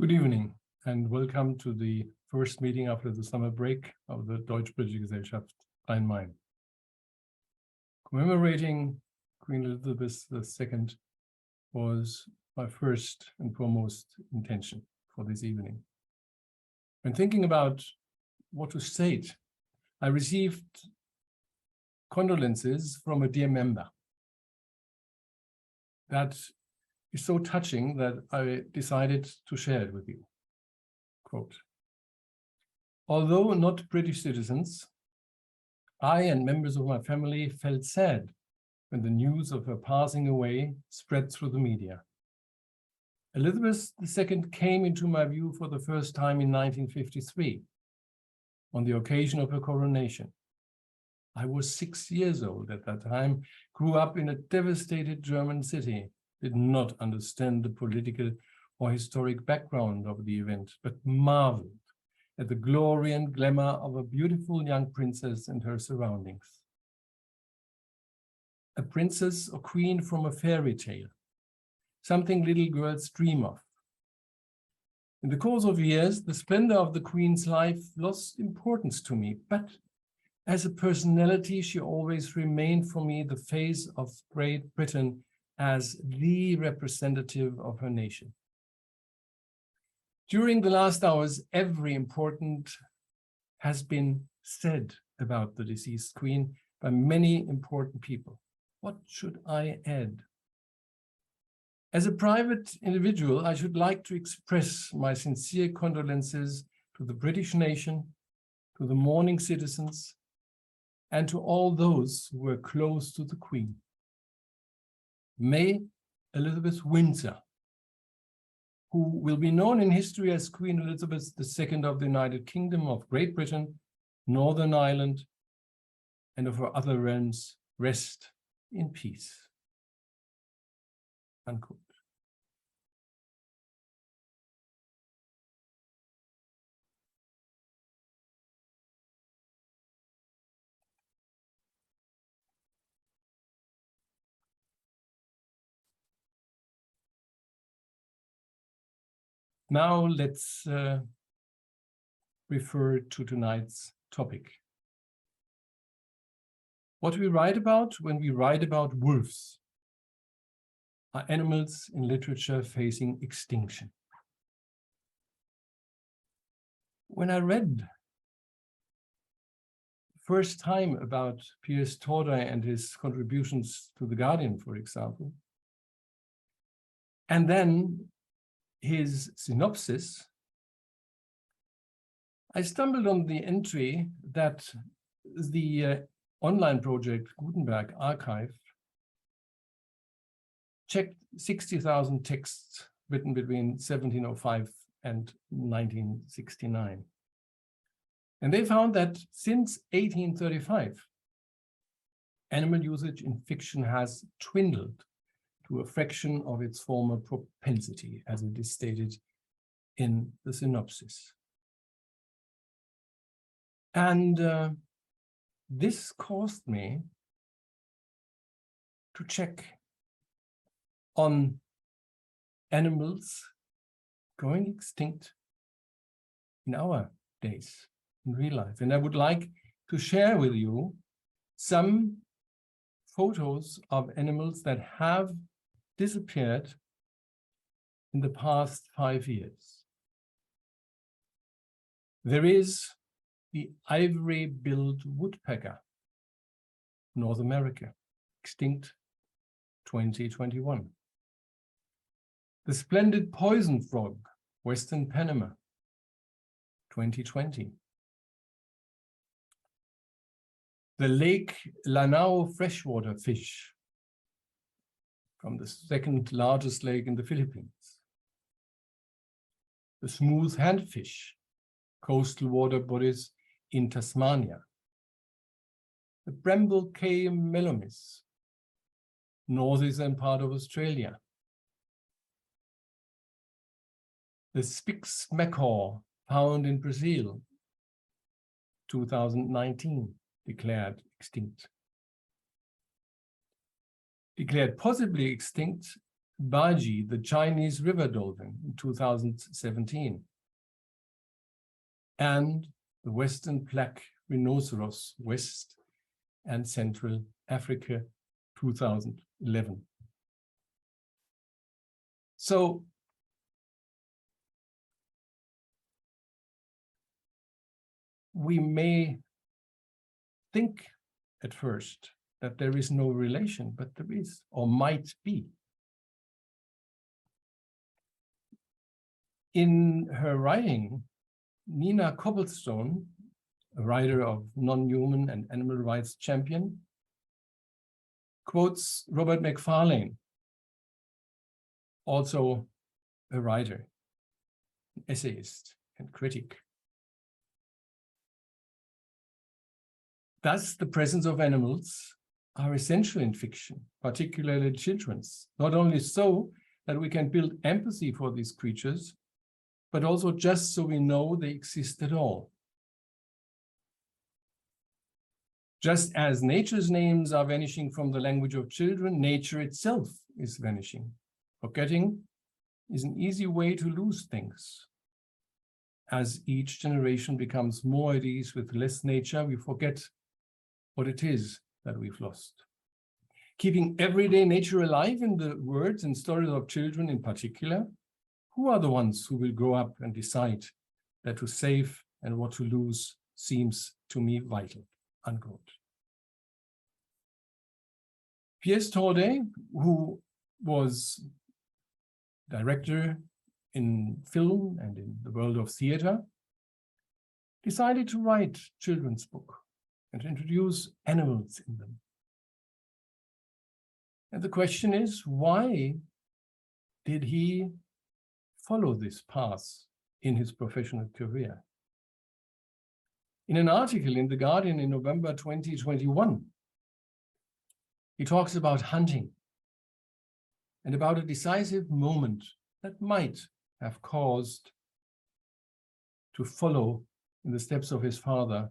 Good evening and welcome to the first meeting after the summer break of the Deutsch-Britische Gesellschaft Rhein-Main. Commemorating Queen Elizabeth II was my first and foremost intention for this evening. When thinking about what to state, I received condolences from a dear member. That is so touching that I decided to share it with you. Quote, although not British citizens, I and members of my family felt sad when the news of her passing away spread through the media. Elizabeth II came into my view for the first time in 1953, on the occasion of her coronation. I was 6 years old at that time, grew up in a devastated German city, did not understand the political or historic background of the event, but marveled at the glory and glamour of a beautiful young princess and her surroundings. A princess or queen from a fairy tale, something little girls dream of. In the course of years, the splendor of the queen's life lost importance to me, but as a personality, she always remained for me the face of Great Britain as the representative of her nation. During the last hours, every important has been said about the deceased queen by many important people. What should I add? As a private individual, I should like to express my sincere condolences to the British nation, to the mourning citizens, and to all those who were close to the Queen. May Elizabeth Windsor, who will be known in history as Queen Elizabeth II of the United Kingdom of Great Britain, Northern Ireland, and of her other realms, rest in peace. Unquote. Now let's refer to tonight's topic. What we write about when we write about wolves are animals in literature facing extinction. When I read first time about Piers Torday and his contributions to The Guardian, for example, and then his synopsis, I stumbled on the entry that the online Project Gutenberg archive checked 60,000 texts written between 1705 and 1969. And they found that since 1835, animal usage in fiction has dwindled to a fraction of its former propensity, as it is stated in the synopsis. And this caused me to check on animals going extinct in our days, in real life. And I would like to share with you some photos of animals that have disappeared in the past 5 years. There is the ivory-billed woodpecker, North America, extinct 2021. The splendid poison frog, Western Panama, 2020. The Lake Lanao freshwater fish, from the second largest lake in the Philippines. The smooth handfish, coastal water bodies in Tasmania. The bramble K. melomis, northeastern part of Australia. The Spix macaw, found in Brazil, 2019, declared extinct. Declared possibly extinct, Baji, the Chinese river dolphin, in 2017. And the Western black rhinoceros, West and Central Africa, 2011. So we may think at first that there is no relation, but there is, or might be. In her writing, Nina Cobblestone, a writer of non-human and animal rights champion, quotes Robert Macfarlane, also a writer, an essayist and critic. Thus, the presence of animals are essential in fiction, particularly children's, not only so that we can build empathy for these creatures, but also just so we know they exist at all. Just as nature's names are vanishing from the language of children, nature itself is vanishing. Forgetting is an easy way to lose things. As each generation becomes more at ease with less nature, we forget what it is that we've lost. Keeping everyday nature alive in the words and stories of children in particular, who are the ones who will grow up and decide that to save and what to lose seems to me vital, unquote. Piers Torday, who was director in film and in the world of theater, decided to write a children's book and to introduce animals in them. And the question is, why did he follow this path in his professional career? In an article in The Guardian in November 2021, he talks about hunting and about a decisive moment that might have caused to follow in the steps of his father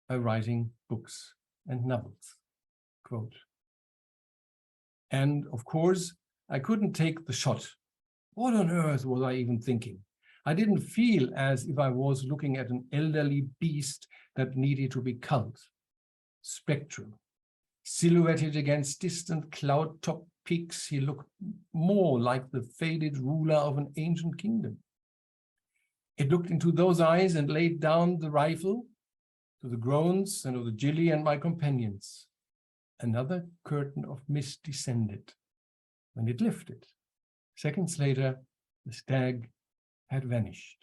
by writing books and novels, quote. And of course, I couldn't take the shot. What on earth was I even thinking? I didn't feel as if I was looking at an elderly beast that needed to be culled, spectral. Silhouetted against distant cloud-topped peaks, he looked more like the faded ruler of an ancient kingdom. It looked into those eyes and laid down the rifle to the groans and of the Gilly and my companions. Another curtain of mist descended. When it lifted, seconds later, the stag had vanished.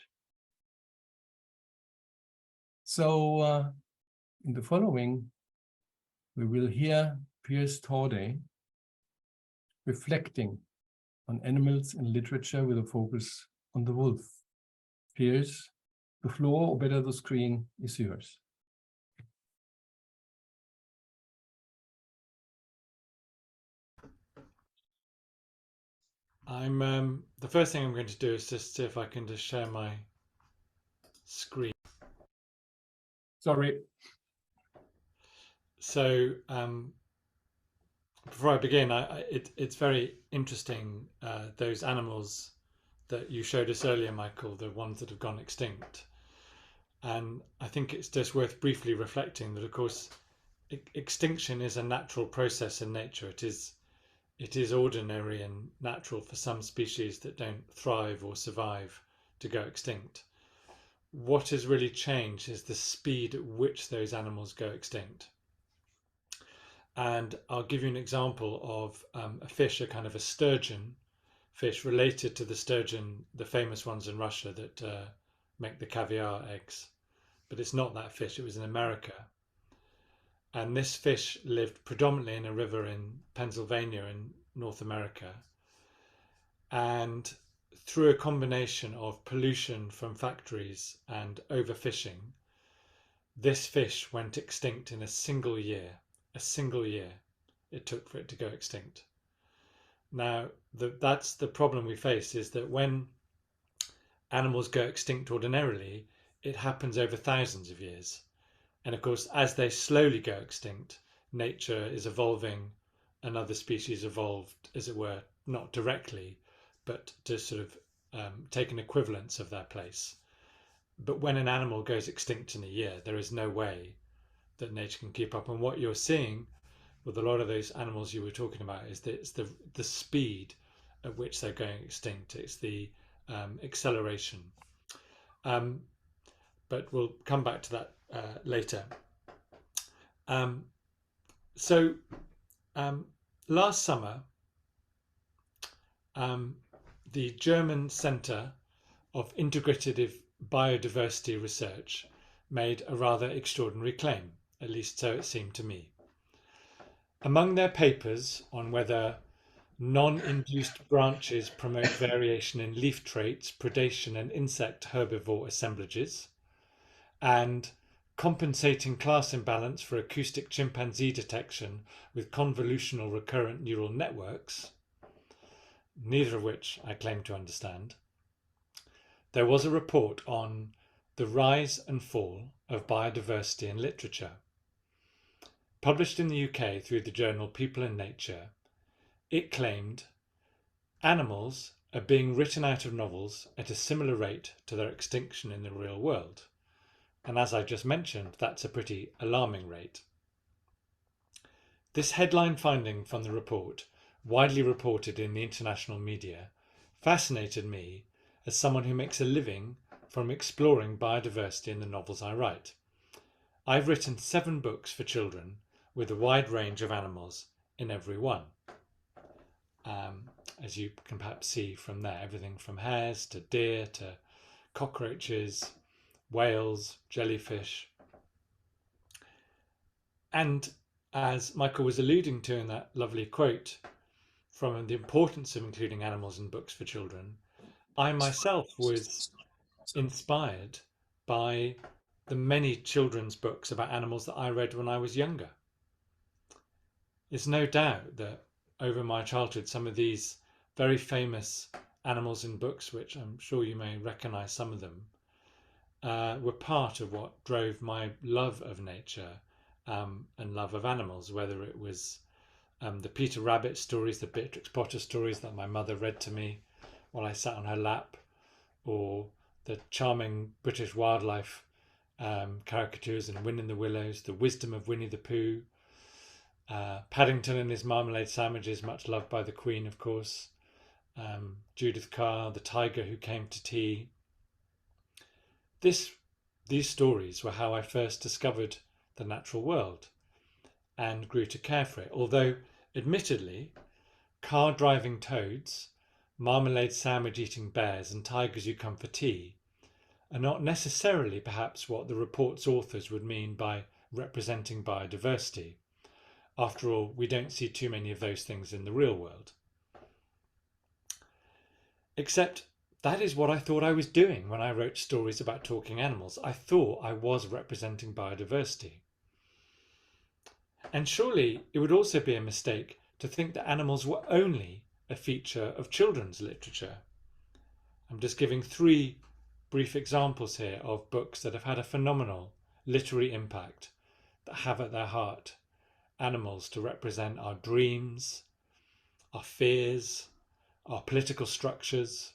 So in the following, we will hear Piers Torday reflecting on animals in literature with a focus on the wolf. Piers, the floor, or better the screen, is yours. The first thing I'm going to do is just see if I can just share my screen. Sorry. So before I begin, it's very interesting, those animals that you showed us earlier, Michael, the ones that have gone extinct. And I think it's just worth briefly reflecting that, of course, extinction is a natural process in nature. It is ordinary and natural for some species that don't thrive or survive to go extinct. What has really changed is the speed at which those animals go extinct. And I'll give you an example of a fish, a kind of a sturgeon fish related to the sturgeon, the famous ones in Russia that make the caviar eggs. But it's not that fish, it was in America. And this fish lived predominantly in a river in Pennsylvania in North America. And through a combination of pollution from factories and overfishing, this fish went extinct in a single year. A single year it took for it to go extinct. Now, that's the problem we face, is that when animals go extinct ordinarily, it happens over thousands of years. And of course, as they slowly go extinct, nature is evolving, another species evolved, as it were, not directly, but to sort of take an equivalence of their place. But when an animal goes extinct in a year, there is no way that nature can keep up. And what you're seeing with a lot of those animals you were talking about is that it's the speed at which they're going extinct. It's the acceleration. But we'll come back to that later. Last summer, the German Centre of Integrative Biodiversity Research made a rather extraordinary claim, at least so it seemed to me. Among their papers on whether non-induced branches promote variation in leaf traits, predation and insect herbivore assemblages, and compensating class imbalance for acoustic chimpanzee detection with convolutional recurrent neural networks, neither of which I claim to understand, there was a report on the rise and fall of biodiversity in literature. Published in the UK through the journal People and Nature, it claimed animals are being written out of novels at a similar rate to their extinction in the real world. And as I just mentioned, that's a pretty alarming rate. This headline finding from the report, widely reported in the international media, fascinated me as someone who makes a living from exploring biodiversity in the novels I write. I've written 7 books for children with a wide range of animals in every one. As you can perhaps see from there, everything from hares to deer to cockroaches, whales, jellyfish. And as Michael was alluding to in that lovely quote from the importance of including animals in books for children, I myself was inspired by the many children's books about animals that I read when I was younger. It's no doubt that over my childhood, some of these very famous animals in books, which I'm sure you may recognize some of them, were part of what drove my love of nature and love of animals, whether it was the Peter Rabbit stories, the Beatrix Potter stories that my mother read to me while I sat on her lap, or the charming British wildlife caricatures in Win in the Willows, the wisdom of Winnie the Pooh, Paddington and his marmalade sandwiches, much loved by the Queen, of course, Judith Kerr, the tiger who came to tea. These stories were how I first discovered the natural world and grew to care for it, although admittedly car driving toads, marmalade sandwich eating bears and tigers who come for tea are not necessarily perhaps what the report's authors would mean by representing biodiversity. After all, we don't see too many of those things in the real world. Except that is what I thought I was doing when I wrote stories about talking animals. I thought I was representing biodiversity. And surely it would also be a mistake to think that animals were only a feature of children's literature. I'm just giving 3 brief examples here of books that have had a phenomenal literary impact, that have at their heart animals to represent our dreams, our fears, our political structures,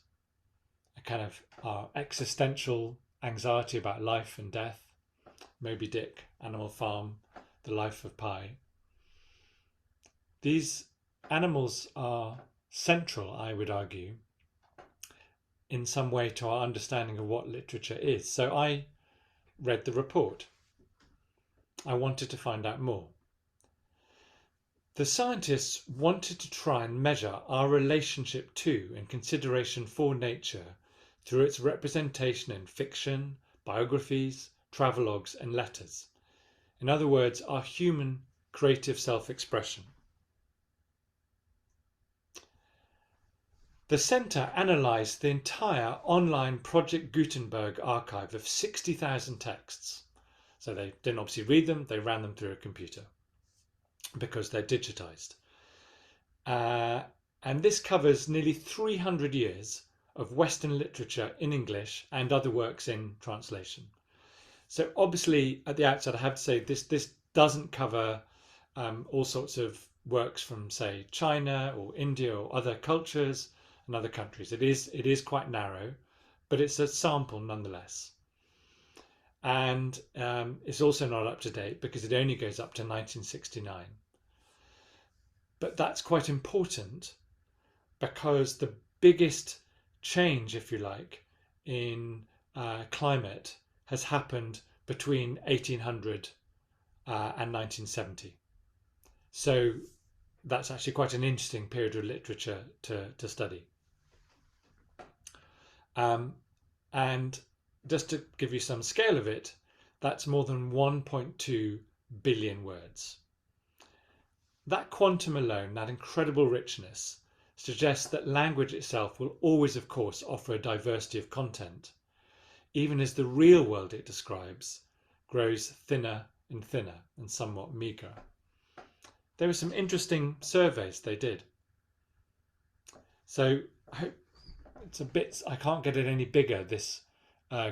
a kind of our existential anxiety about life and death. Moby Dick, Animal Farm, The Life of Pi. These animals are central, I would argue, in some way to our understanding of what literature is. So I read the report. I wanted to find out more. The scientists wanted to try and measure our relationship to and consideration for nature through its representation in fiction, biographies, travelogues and letters. In other words, our human creative self-expression. The Centre analysed the entire online Project Gutenberg archive of 60,000 texts. So they didn't obviously read them, they ran them through a computer because they're digitised. And this covers nearly 300 years of Western literature in English and other works in translation. So obviously at the outset I have to say this doesn't cover all sorts of works from, say, China or India or other cultures and other countries. It is quite narrow, but it's a sample nonetheless. And it's also not up to date because it only goes up to 1969. But that's quite important because the biggest change, if you like, in climate has happened between 1800 and 1970. So that's actually quite an interesting period of literature to study. And just to give you some scale of it, that's more than 1.2 billion words. That quantum alone, that incredible richness, suggests that language itself will always, of course, offer a diversity of content, even as the real world it describes grows thinner and thinner and somewhat meagre. There were some interesting surveys they did. So I hope it's a bit, I can't get it any bigger, this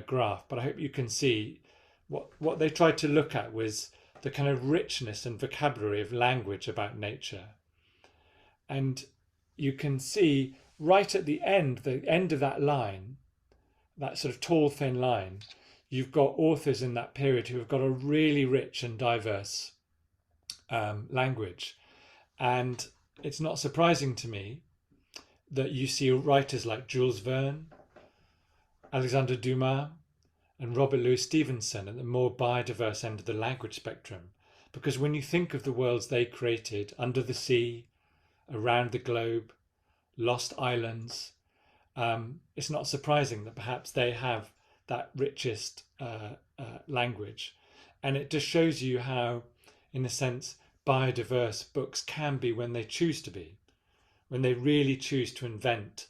graph, but I hope you can see what they tried to look at was the kind of richness and vocabulary of language about nature. And you can see right at the end of that line, that sort of tall, thin line, you've got authors in that period who have got a really rich and diverse language. And it's not surprising to me that you see writers like Jules Verne, Alexander Dumas, and Robert Louis Stevenson at the more biodiverse end of the language spectrum. Because when you think of the worlds they created, under the sea, around the globe, lost islands, it's not surprising that perhaps they have that richest language. And it just shows you how, in a sense, biodiverse books can be when they choose to be, when they really choose to invent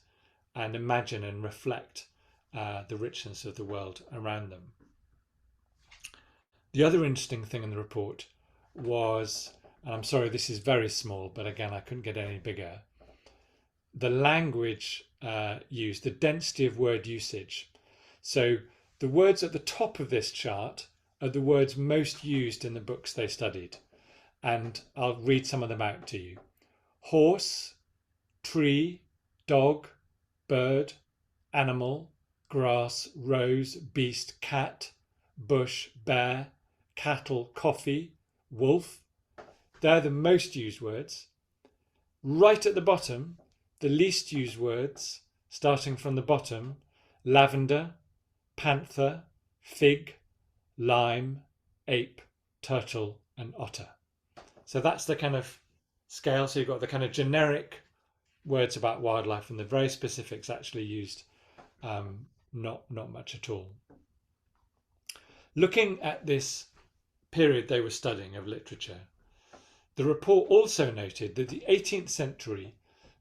and imagine and reflect the richness of the world around them. The other interesting thing in the report was, and I'm sorry this is very small, but again I couldn't get any bigger, the language used, the density of word usage. So the words at the top of this chart are the words most used in the books they studied, and I'll read some of them out to you. Horse, tree, dog, bird, animal, grass, rose, beast, cat, bush, bear, cattle, coffee, wolf. They're the most used words. Right at the bottom, the least used words, starting from the bottom, lavender, panther, fig, lime, ape, turtle, and otter. So that's the kind of scale. So you've got the kind of generic words about wildlife and the very specifics actually used not much at all. Looking at this period they were studying of literature, the report also noted that the 18th century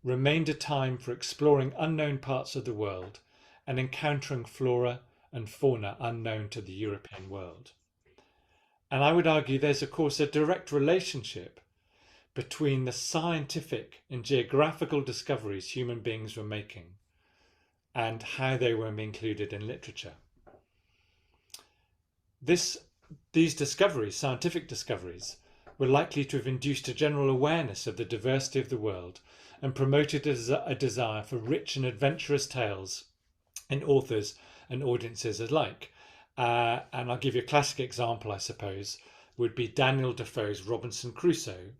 remained a time for exploring unknown parts of the world and encountering flora and fauna unknown to the European world. And I would argue there's of course a direct relationship between the scientific and geographical discoveries human beings were making and how they were included in literature. These discoveries, scientific discoveries, were likely to have induced a general awareness of the diversity of the world and promoted a desire for rich and adventurous tales in authors and audiences alike. And I'll give you a classic example, I suppose, would be Daniel Defoe's Robinson Crusoe,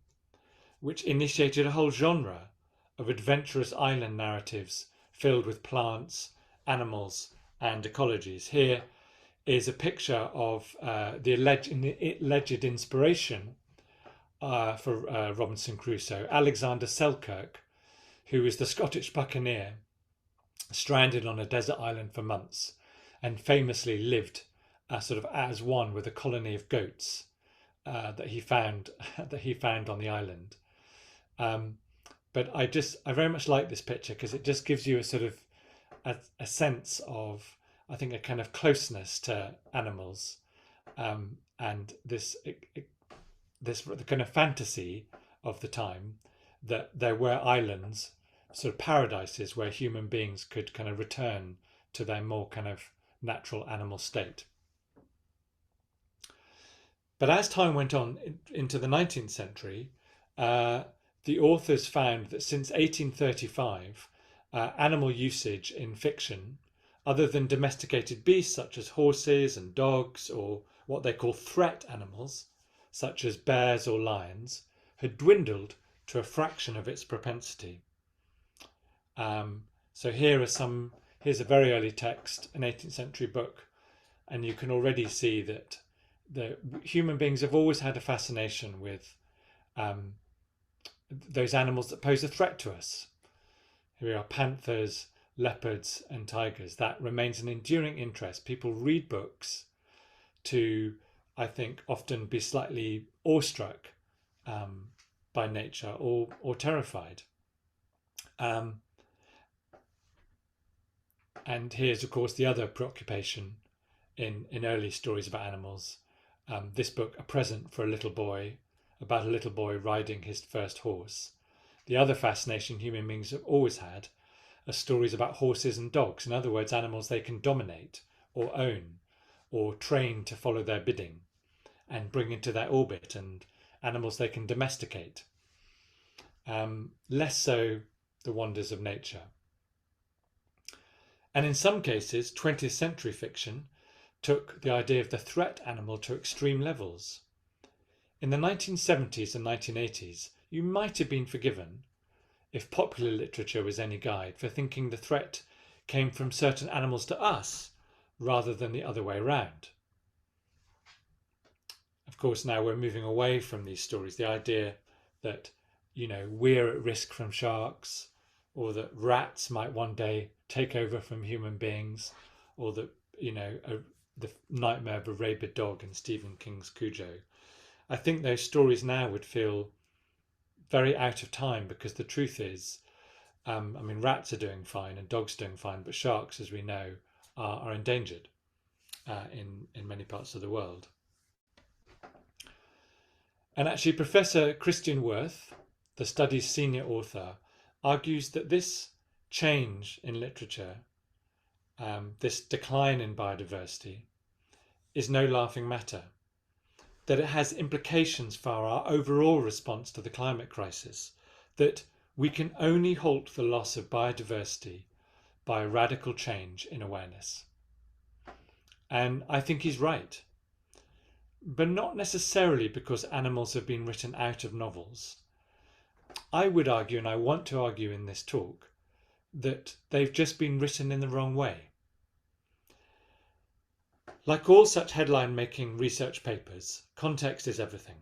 which initiated a whole genre of adventurous island narratives filled with plants, animals, and ecologies. Here is a picture of the alleged inspiration for Robinson Crusoe, Alexander Selkirk, who was the Scottish buccaneer stranded on a desert island for months and famously lived sort of as one with a colony of goats that he found on the island. But I very much like this picture because it just gives you a sort of a sense of, I think, a kind of closeness to animals, and the kind of fantasy of the time that there were islands, sort of paradises where human beings could kind of return to their more kind of natural animal state. But as time went on into the 19th century, the authors found that since 1835, animal usage in fiction, other than domesticated beasts such as horses and dogs, or what they call threat animals, such as bears or lions, had dwindled to a fraction of its propensity. So here's a very early text, an 18th century book, and you can already see that the human beings have always had a fascination with those animals that pose a threat to us. Here we are, panthers, leopards and tigers. That remains an enduring interest. People read books to, I think, often be slightly awestruck by nature or terrified. And here's, of course, the other preoccupation in early stories about animals. This book, A Present for a Little Boy, about a little boy riding his first horse. The other fascination human beings have always had are stories about horses and dogs. In other words, animals they can dominate or own or train to follow their bidding and bring into their orbit, and animals they can domesticate. Less so the wonders of nature. And in some cases, 20th century fiction took the idea of the threat animal to extreme levels. In the 1970s and 1980s, you might have been forgiven, if popular literature was any guide, for thinking the threat came from certain animals to us rather than the other way around. Of course, now we're moving away from these stories, the idea that, we're at risk from sharks, or that rats might one day take over from human beings, or that, the nightmare of a rabid dog in Stephen King's Cujo. I think those stories now would feel very out of time, because the truth is, rats are doing fine and dogs are doing fine, but sharks, as we know, are endangered in many parts of the world. And actually, Professor Christian Wirth, the study's senior author, argues that this change in literature, this decline in biodiversity, is no laughing matter, that it has implications for our overall response to the climate crisis, that we can only halt the loss of biodiversity by a radical change in awareness. And I think he's right, but not necessarily because animals have been written out of novels. I would argue, and I want to argue in this talk, that they've just been written in the wrong way. Like all such headline-making research papers, context is everything.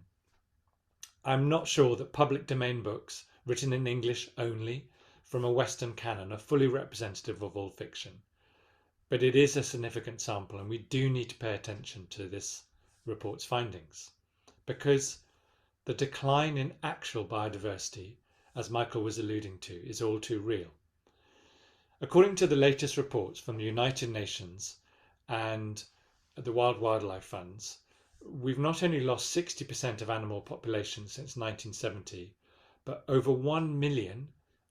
I'm not sure that public domain books written in English only from a Western canon are fully representative of all fiction, but it is a significant sample, and we do need to pay attention to this report's findings, because the decline in actual biodiversity, as Michael was alluding to, is all too real. According to the latest reports from the United Nations and the World Wildlife Funds, we've not only lost 60% of animal populations since 1970, but over 1 million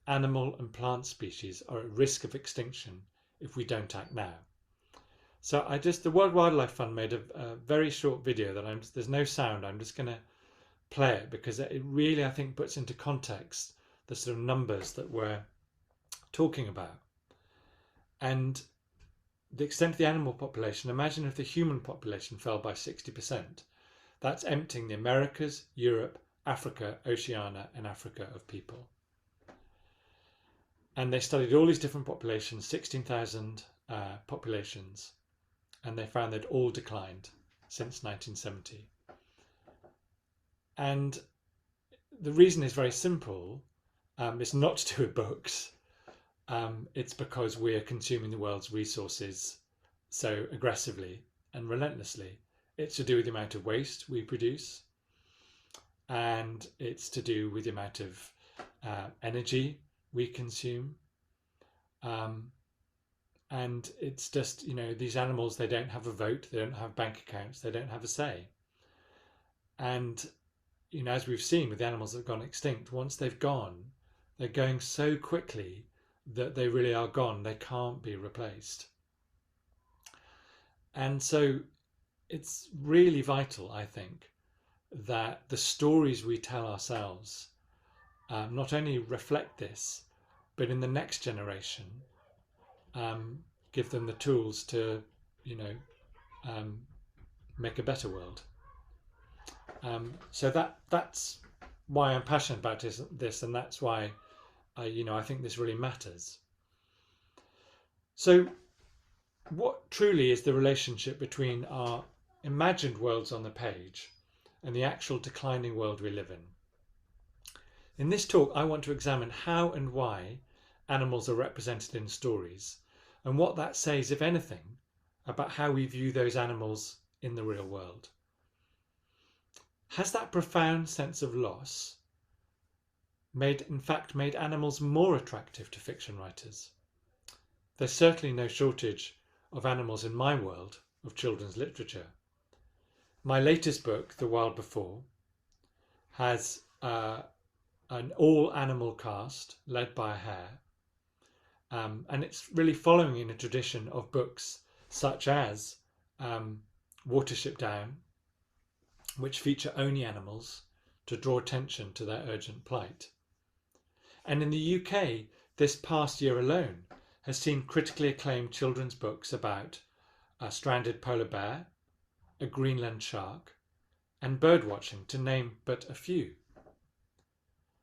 animal and plant species are at risk of extinction if we don't act now. So the World Wildlife Fund made a very short video that there's no sound, I'm just going to play it, because it really, I think, puts into context the sort of numbers that we're talking about. And the extent of the animal population, imagine if the human population fell by 60%. That's emptying the Americas, Europe, Africa, Oceania and Africa of people. And they studied all these different populations, 16,000 populations, and they found they'd all declined since 1970. And the reason is very simple. It's not to do with books. It's because we are consuming the world's resources so aggressively and relentlessly. It's to do with the amount of waste we produce, and it's to do with the amount of energy we consume. And it's just, these animals, they don't have a vote, they don't have bank accounts, they don't have a say. And, as we've seen with the animals that have gone extinct, once they've gone, they're going so quickly that they really are gone. They can't be replaced. And so it's really vital, I think, that the stories we tell ourselves not only reflect this, but in the next generation, give them the tools to, make a better world. So that's why I'm passionate about this, and that's why I think this really matters. So, what truly is the relationship between our imagined worlds on the page and the actual declining world we live in? In this talk, I want to examine how and why animals are represented in stories, and what that says, if anything, about how we view those animals in the real world. Has that profound sense of loss made animals more attractive to fiction writers? There's certainly no shortage of animals in my world of children's literature. My latest book, The Wild Before, has an all-animal cast led by a hare, and it's really following in a tradition of books such as Watership Down, which feature only animals to draw attention to their urgent plight. And in the UK, this past year alone has seen critically acclaimed children's books about a stranded polar bear, a Greenland shark, and birdwatching, to name but a few.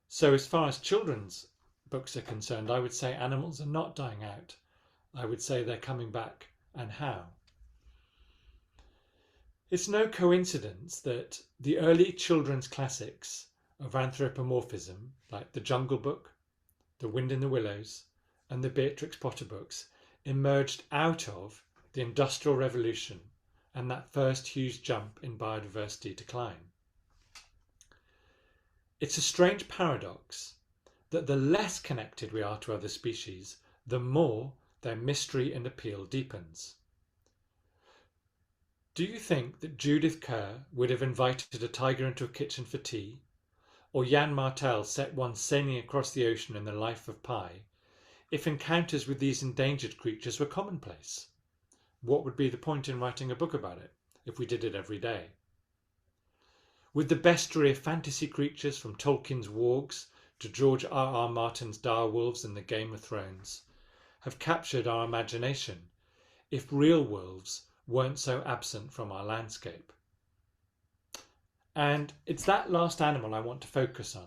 So as far as children's books are concerned, I would say animals are not dying out. I would say they're coming back, and how? It's no coincidence that the early children's classics of anthropomorphism, like The Jungle Book, The Wind in the Willows, and the Beatrix Potter books, emerged out of the Industrial Revolution and that first huge jump in biodiversity decline. It's a strange paradox that the less connected we are to other species, the more their mystery and appeal deepens. Do you think that Judith Kerr would have invited a tiger into a kitchen for tea, or Jan Martel set one sailing across the ocean in The Life of Pi, if encounters with these endangered creatures were commonplace? What would be the point in writing a book about it if we did it every day? Would the bestiary of fantasy creatures from Tolkien's wargs to George R.R. Martin's direwolves in the Game of Thrones have captured our imagination if real wolves weren't so absent from our landscape? And it's that last animal I want to focus on.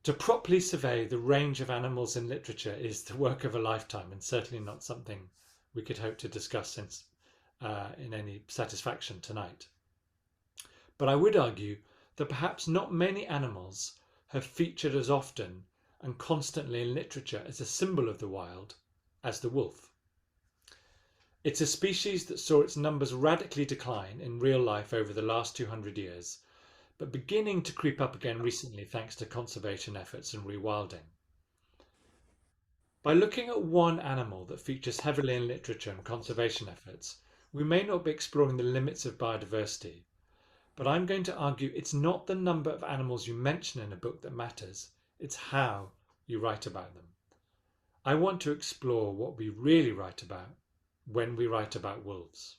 To properly survey the range of animals in literature is the work of a lifetime, and certainly not something we could hope to discuss in any satisfaction tonight. But I would argue that perhaps not many animals have featured as often and constantly in literature as a symbol of the wild as the wolf. It's a species that saw its numbers radically decline in real life over the last 200 years, but beginning to creep up again recently thanks to conservation efforts and rewilding. By looking at one animal that features heavily in literature and conservation efforts, we may not be exploring the limits of biodiversity, but I'm going to argue it's not the number of animals you mention in a book that matters, it's how you write about them. I want to explore what we really write about when we write about wolves.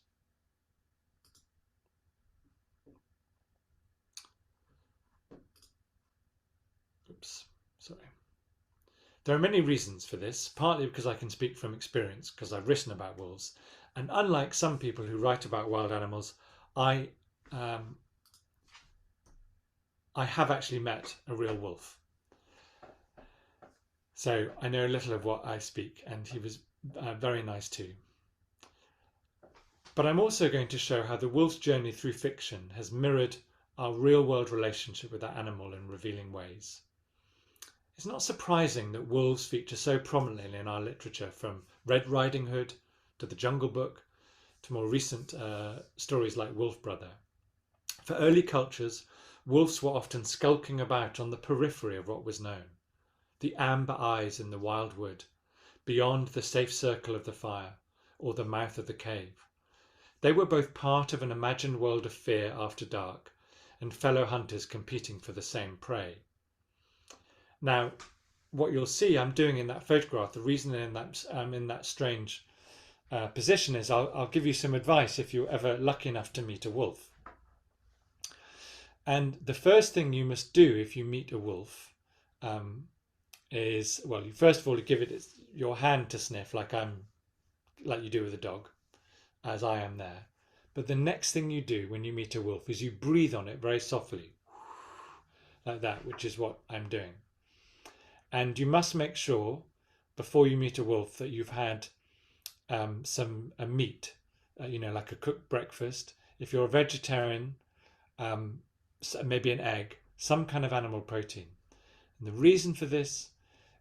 There are many reasons for this, partly because I can speak from experience because I've written about wolves, and unlike some people who write about wild animals, I have actually met a real wolf. So I know a little of what I speak, and he was very nice too. But I'm also going to show how the wolf's journey through fiction has mirrored our real-world relationship with that animal in revealing ways. It's not surprising that wolves feature so prominently in our literature, from Red Riding Hood to The Jungle Book to more recent stories like Wolf Brother. For early cultures, wolves were often skulking about on the periphery of what was known, the amber eyes in the wild wood, beyond the safe circle of the fire or the mouth of the cave. They were both part of an imagined world of fear after dark and fellow hunters competing for the same prey. Now, what you'll see I'm doing in that photograph, the reason I'm in that strange position is I'll give you some advice if you're ever lucky enough to meet a wolf. And the first thing you must do if you meet a wolf is, well, first of all, you give it your hand to sniff, like you do with a dog, as I am there. But the next thing you do when you meet a wolf is you breathe on it very softly, like that, which is what I'm doing. And you must make sure before you meet a wolf that you've had some meat, like a cooked breakfast. If you're a vegetarian, maybe an egg, some kind of animal protein. And the reason for this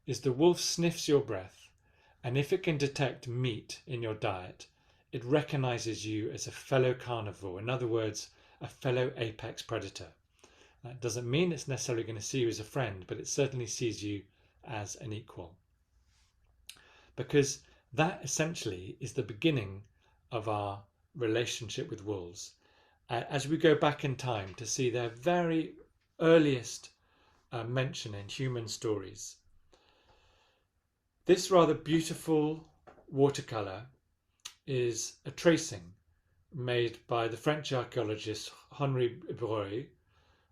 is the wolf sniffs your breath, and if it can detect meat in your diet, it recognizes you as a fellow carnivore. In other words, a fellow apex predator. That doesn't mean it's necessarily going to see you as a friend, but it certainly sees you as an equal. Because that essentially is the beginning of our relationship with wolves. As we go back in time to see their very earliest mention in human stories. This rather beautiful watercolour is a tracing made by the French archaeologist Henri Breuil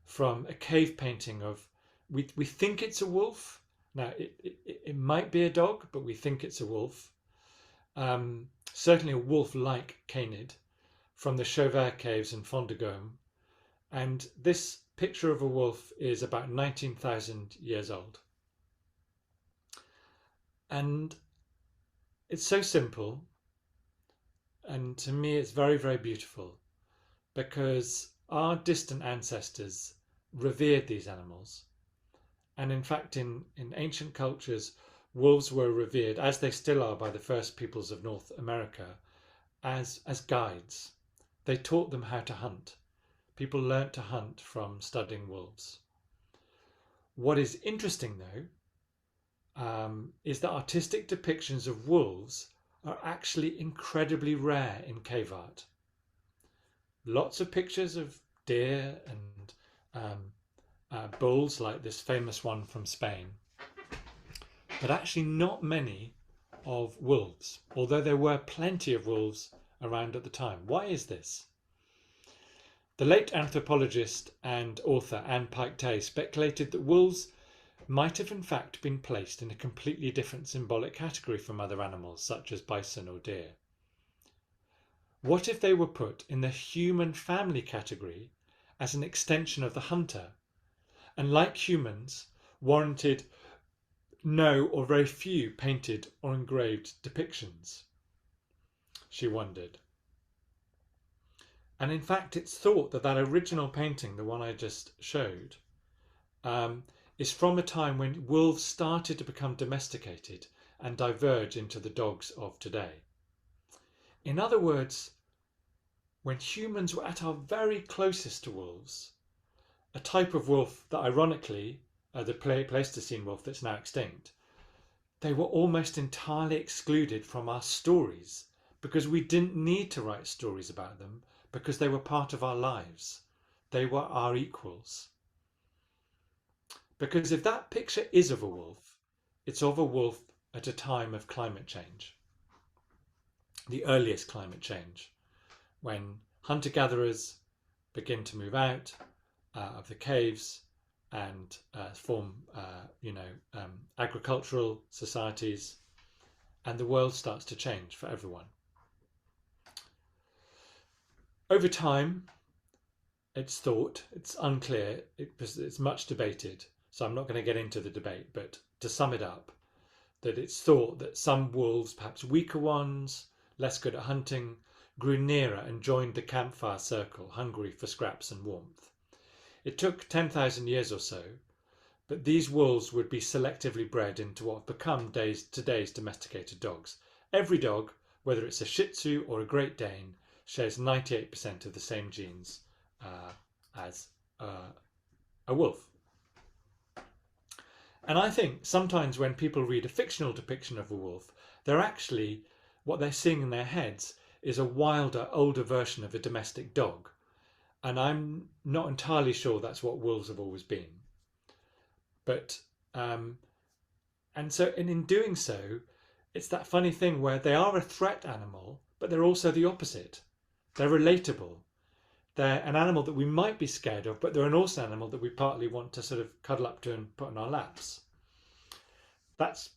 from a cave painting of, we think it's a wolf. Now, it might be a dog, but we think it's a wolf. Certainly a wolf-like canid from the Chauvet caves in Font de Gaume. And this picture of a wolf is about 19,000 years old. And it's so simple. And to me, it's very, very beautiful because our distant ancestors revered these animals. And in fact, in ancient cultures, wolves were revered, as they still are by the first peoples of North America, as guides. They taught them how to hunt. People learnt to hunt from studying wolves. What is interesting, though, is that artistic depictions of wolves are actually incredibly rare in cave art. Lots of pictures of deer and bulls, like this famous one from Spain, but actually not many of wolves, although there were plenty of wolves around at the time. Why is this? The late anthropologist and author Anne Pike Tay speculated that wolves might have in fact been placed in a completely different symbolic category from other animals such as bison or deer. What if they were put in the human family category as an extension of the hunter, and like humans warranted no or very few painted or engraved depictions? She wondered. And in fact, it's thought that original painting, the one I just showed, is from a time when wolves started to become domesticated and diverge into the dogs of today. In other words, when humans were at our very closest to wolves, a type of wolf that ironically, the Pleistocene wolf that's now extinct, they were almost entirely excluded from our stories because we didn't need to write stories about them because they were part of our lives. They were our equals. Because if that picture is of a wolf, it's of a wolf at a time of climate change. The earliest climate change, when hunter-gatherers begin to move out of the caves and form, agricultural societies, and the world starts to change for everyone. Over time, it's thought, it's unclear, it's much debated, so I'm not going to get into the debate, but to sum it up, that it's thought that some wolves, perhaps weaker ones, less good at hunting, grew nearer and joined the campfire circle, hungry for scraps and warmth. It took 10,000 years or so, but these wolves would be selectively bred into what have become today's domesticated dogs. Every dog, whether it's a Shih Tzu or a Great Dane, shares 98% of the same genes as a wolf. And I think sometimes when people read a fictional depiction of a wolf, what they're seeing in their heads is a wilder, older version of a domestic dog. And I'm not entirely sure that's what wolves have always been. But, and in doing so, it's that funny thing where they are a threat animal, but they're also the opposite. They're relatable. they're an animal that we might be scared of, but they're also an animal that we partly want to sort of cuddle up to and put on our laps. That's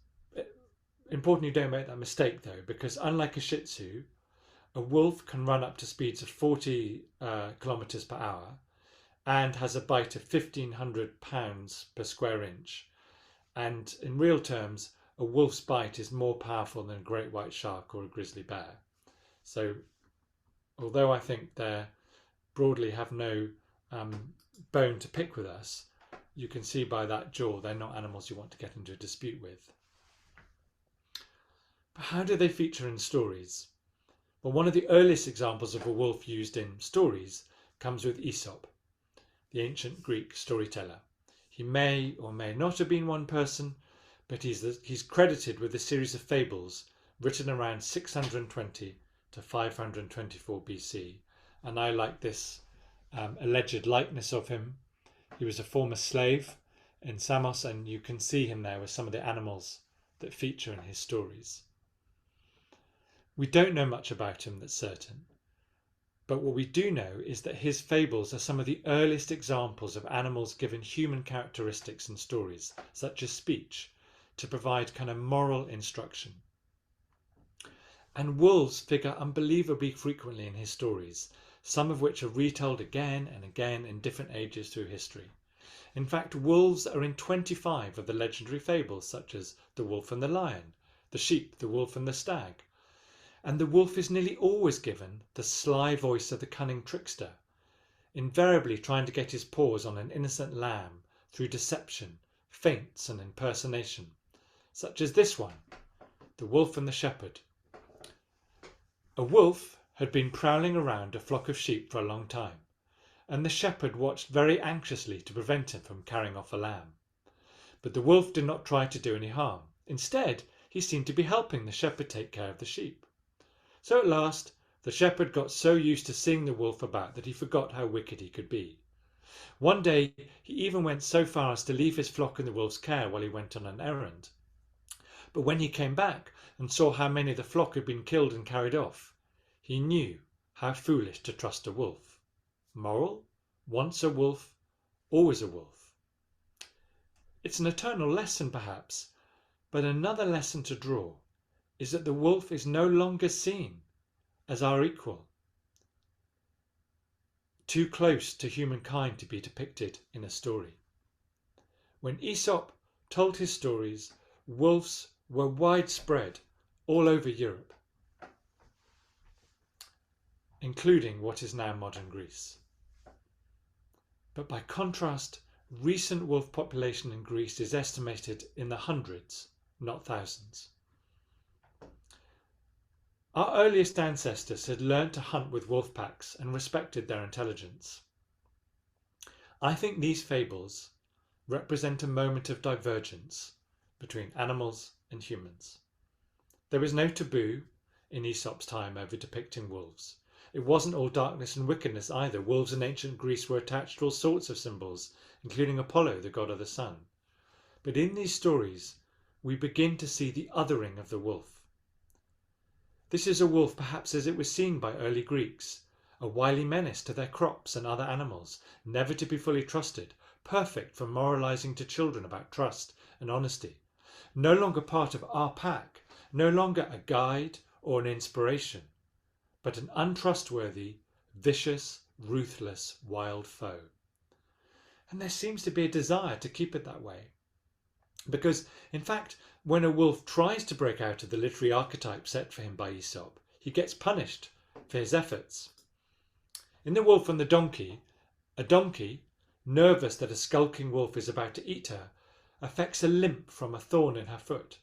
important you don't make that mistake though, because unlike a Shih Tzu, a wolf can run up to speeds of 40 kilometers per hour and has a bite of 1,500 pounds per square inch. And in real terms, a wolf's bite is more powerful than a great white shark or a grizzly bear. So although I think they broadly have no bone to pick with us, you can see by that jaw they're not animals you want to get into a dispute with. But how do they feature in stories? Well, one of the earliest examples of a wolf used in stories comes with Aesop, the ancient Greek storyteller. He may or may not have been one person, but he's credited with a series of fables written around 620 to 524 BC. And I like this alleged likeness of him. He was a former slave in Samos, and you can see him there with some of the animals that feature in his stories. We don't know much about him that's certain, but what we do know is that his fables are some of the earliest examples of animals given human characteristics in stories, such as speech, to provide kind of moral instruction. And wolves figure unbelievably frequently in his stories, some of which are retold again and again in different ages through history. In fact, wolves are in 25 of the legendary fables, such as the wolf and the lion, the sheep, the wolf and the stag. And the wolf is nearly always given the sly voice of the cunning trickster, invariably trying to get his paws on an innocent lamb through deception, feints and impersonation, such as this one, the wolf and the shepherd. A wolf had been prowling around a flock of sheep for a long time, and the shepherd watched very anxiously to prevent him from carrying off a lamb. But the wolf did not try to do any harm. Instead, he seemed to be helping the shepherd take care of the sheep. So at last, the shepherd got so used to seeing the wolf about that he forgot how wicked he could be. One day, he even went so far as to leave his flock in the wolf's care while he went on an errand. But when he came back and saw how many of the flock had been killed and carried off, he knew how foolish to trust a wolf. Moral: once a wolf, always a wolf. It's an eternal lesson perhaps, but another lesson to draw is that the wolf is no longer seen as our equal, too close to humankind to be depicted in a story. When Aesop told his stories, wolves were widespread all over Europe, including what is now modern Greece. But by contrast, recent wolf population in Greece is estimated in the hundreds, not thousands. Our earliest ancestors had learned to hunt with wolf packs and respected their intelligence. I think these fables represent a moment of divergence between animals and humans. There was no taboo in Aesop's time over depicting wolves. It wasn't all darkness and wickedness either. Wolves in ancient Greece were attached to all sorts of symbols, including Apollo, the god of the sun. But in these stories, we begin to see the othering of the wolf. This is a wolf perhaps as it was seen by early Greeks, a wily menace to their crops and other animals, never to be fully trusted, perfect for moralizing to children about trust and honesty, no longer part of our pack, no longer a guide or an inspiration, but an untrustworthy, vicious, ruthless, wild foe. And there seems to be a desire to keep it that way. Because, in fact, when a wolf tries to break out of the literary archetype set for him by Aesop, he gets punished for his efforts. In The Wolf and the Donkey, a donkey, nervous that a skulking wolf is about to eat her, affects a limp from a thorn in her foot.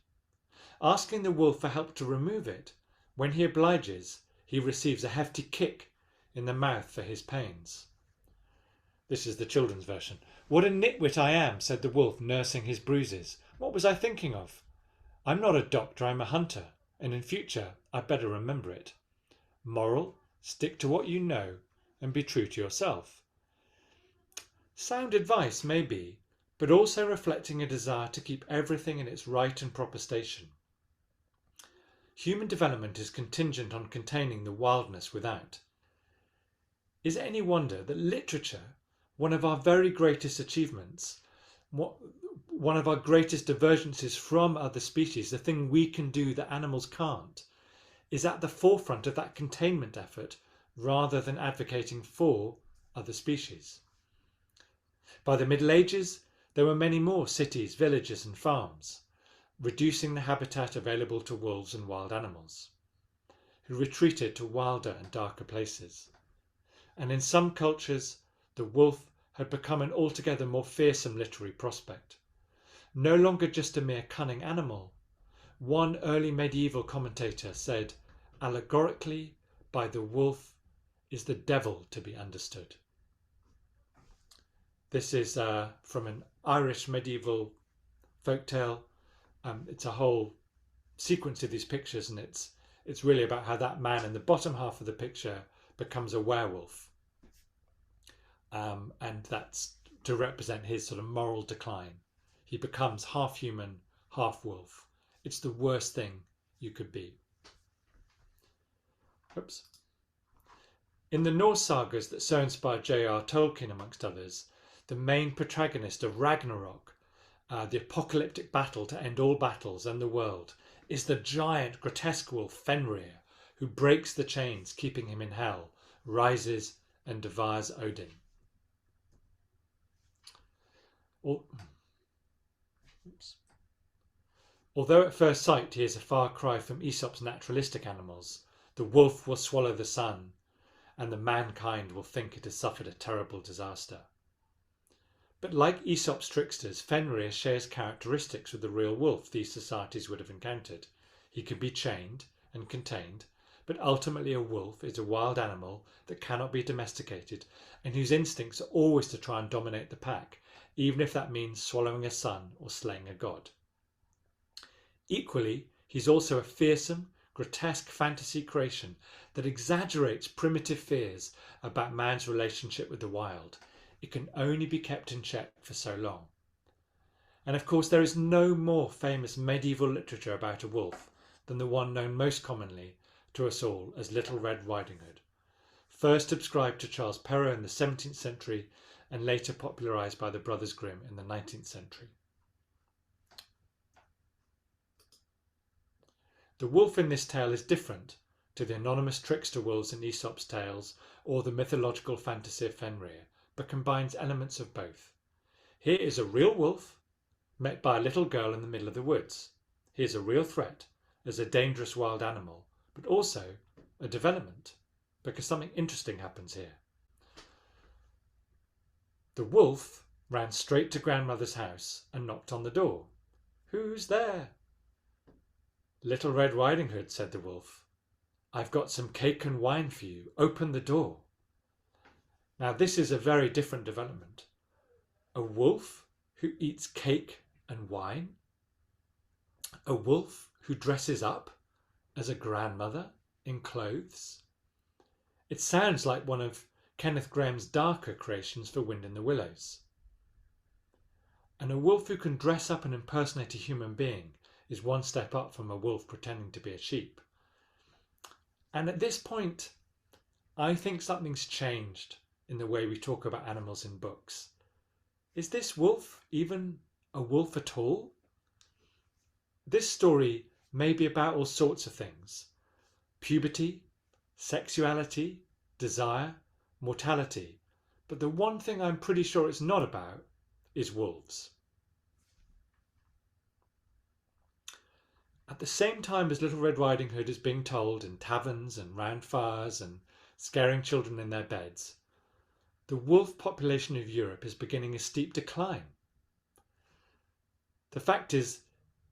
Asking the wolf for help to remove it, when he obliges, he receives a hefty kick in the mouth for his pains. This is the children's version. "What a nitwit I am," said the wolf, nursing his bruises. "What was I thinking of? I'm not a doctor, I'm a hunter, and in future I'd better remember it." Moral: stick to what you know and be true to yourself. Sound advice, maybe, but also reflecting a desire to keep everything in its right and proper station. Human development is contingent on containing the wildness without. Is it any wonder that literature, one of our very greatest achievements, one of our greatest divergences from other species, the thing we can do that animals can't, is at the forefront of that containment effort rather than advocating for other species? By the Middle Ages, there were many more cities, villages and farms, reducing the habitat available to wolves and wild animals, who retreated to wilder and darker places. And in some cultures, the wolf had become an altogether more fearsome literary prospect. No longer just a mere cunning animal. One early medieval commentator said, allegorically, by the wolf is the devil to be understood. This is from an Irish medieval folktale. It's a whole sequence of these pictures, and it's really about how that man in the bottom half of the picture becomes a werewolf. And that's to represent his sort of moral decline. He becomes half human, half wolf. It's the worst thing you could be. Oops. In the Norse sagas that so inspired J.R. Tolkien, amongst others, the main protagonist of Ragnarok, the apocalyptic battle to end all battles and the world, is the giant, grotesque wolf Fenrir, who breaks the chains keeping him in hell, rises and devours Odin. Although at first sight he is a far cry from Aesop's naturalistic animals, the wolf will swallow the sun, and the mankind will think it has suffered a terrible disaster. But like Aesop's tricksters, Fenrir shares characteristics with the real wolf these societies would have encountered. He can be chained and contained, but ultimately a wolf is a wild animal that cannot be domesticated and whose instincts are always to try and dominate the pack, even if that means swallowing a son or slaying a god. Equally, he's also a fearsome, grotesque fantasy creation that exaggerates primitive fears about man's relationship with the wild. It can only be kept in check for so long. And of course, there is no more famous medieval literature about a wolf than the one known most commonly to us all as Little Red Riding Hood, first ascribed to Charles Perrault in the 17th century and later popularised by the Brothers Grimm in the 19th century. The wolf in this tale is different to the anonymous trickster wolves in Aesop's tales or the mythological fantasy of Fenrir, but combines elements of both. Here is a real wolf met by a little girl in the middle of the woods. He is a real threat as a dangerous wild animal, but also a development, because something interesting happens here. The wolf ran straight to grandmother's house and knocked on the door. "Who's there?" "Little Red Riding Hood," said the wolf. "I've got some cake and wine for you. Open the door." Now this is a very different development. A wolf who eats cake and wine? A wolf who dresses up as a grandmother in clothes? It sounds like one of Kenneth Grahame's darker creations for Wind in the Willows. And a wolf who can dress up and impersonate a human being is one step up from a wolf pretending to be a sheep. And at this point, I think something's changed in the way we talk about animals in books. Is this wolf even a wolf at all? This story may be about all sorts of things: puberty, sexuality, desire, mortality, but the one thing I'm pretty sure it's not about is wolves. At the same time as Little Red Riding Hood is being told in taverns and round fires and scaring children in their beds, the wolf population of Europe is beginning a steep decline. The fact is,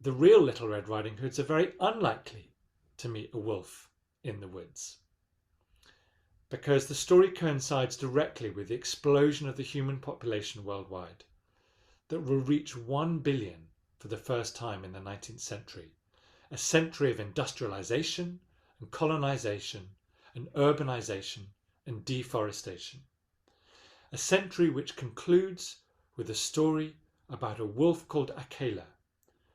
the real Little Red Riding Hoods are very unlikely to meet a wolf in the woods, because the story coincides directly with the explosion of the human population worldwide that will reach 1 billion for the first time in the 19th century, a century of industrialization and colonization and urbanization and deforestation, a century which concludes with a story about a wolf called Akela,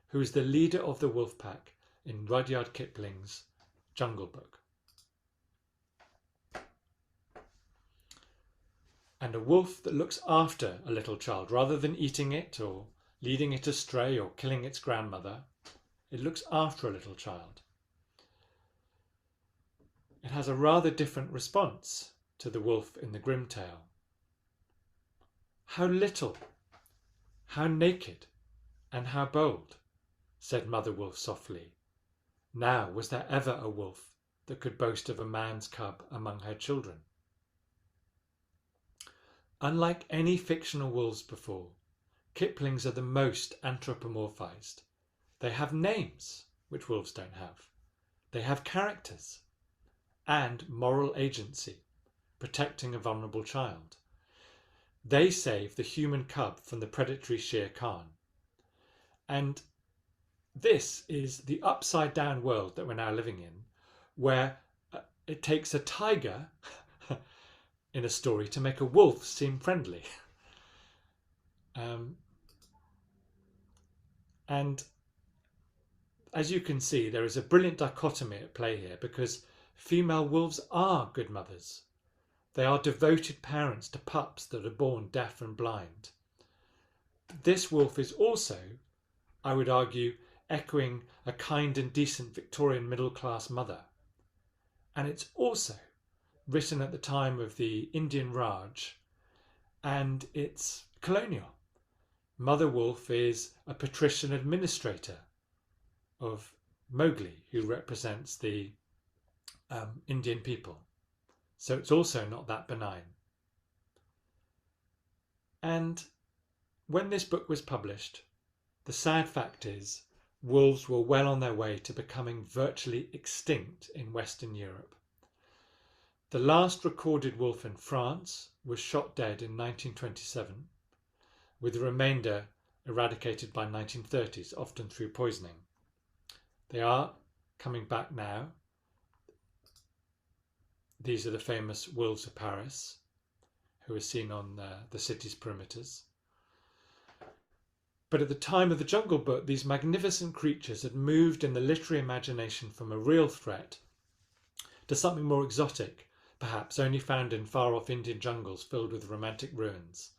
who is the leader of the wolf pack in Rudyard Kipling's Jungle Book. and a wolf that looks after a little child rather than eating it or leading it astray or killing its grandmother. It looks after a little child. It has a rather different response to the wolf in the grim tale. "How little, how naked, and how bold," said Mother Wolf softly. Now was there ever a wolf that could boast of a man's cub among her children? Unlike any fictional wolves before, Kipling's are the most anthropomorphized. They have names, which wolves don't have. They have characters and moral agency, protecting a vulnerable child. They save the human cub from the predatory Shere Khan. And this is the upside down world that we're now living in, where it takes a tiger in a story to make a wolf seem friendly. And as you can see, there is a brilliant dichotomy at play here, because female wolves are good mothers. They are devoted parents to pups that are born deaf and blind. This wolf is also, I would argue, echoing a kind and decent Victorian middle-class mother. And it's also written at the time of the Indian Raj, and it's colonial. Mother Wolf is a patrician administrator of Mowgli, who represents the Indian people. So it's also not that benign. And when this book was published, the sad fact is wolves were well on their way to becoming virtually extinct in Western Europe. The last recorded wolf in France was shot dead in 1927, with the remainder eradicated by 1930s, often through poisoning. They are coming back now. These are the famous wolves of Paris, who are seen on the city's perimeters. But at the time of the Jungle Book, these magnificent creatures had moved in the literary imagination from a real threat to something more exotic, perhaps only found in far-off Indian jungles filled with romantic ruins.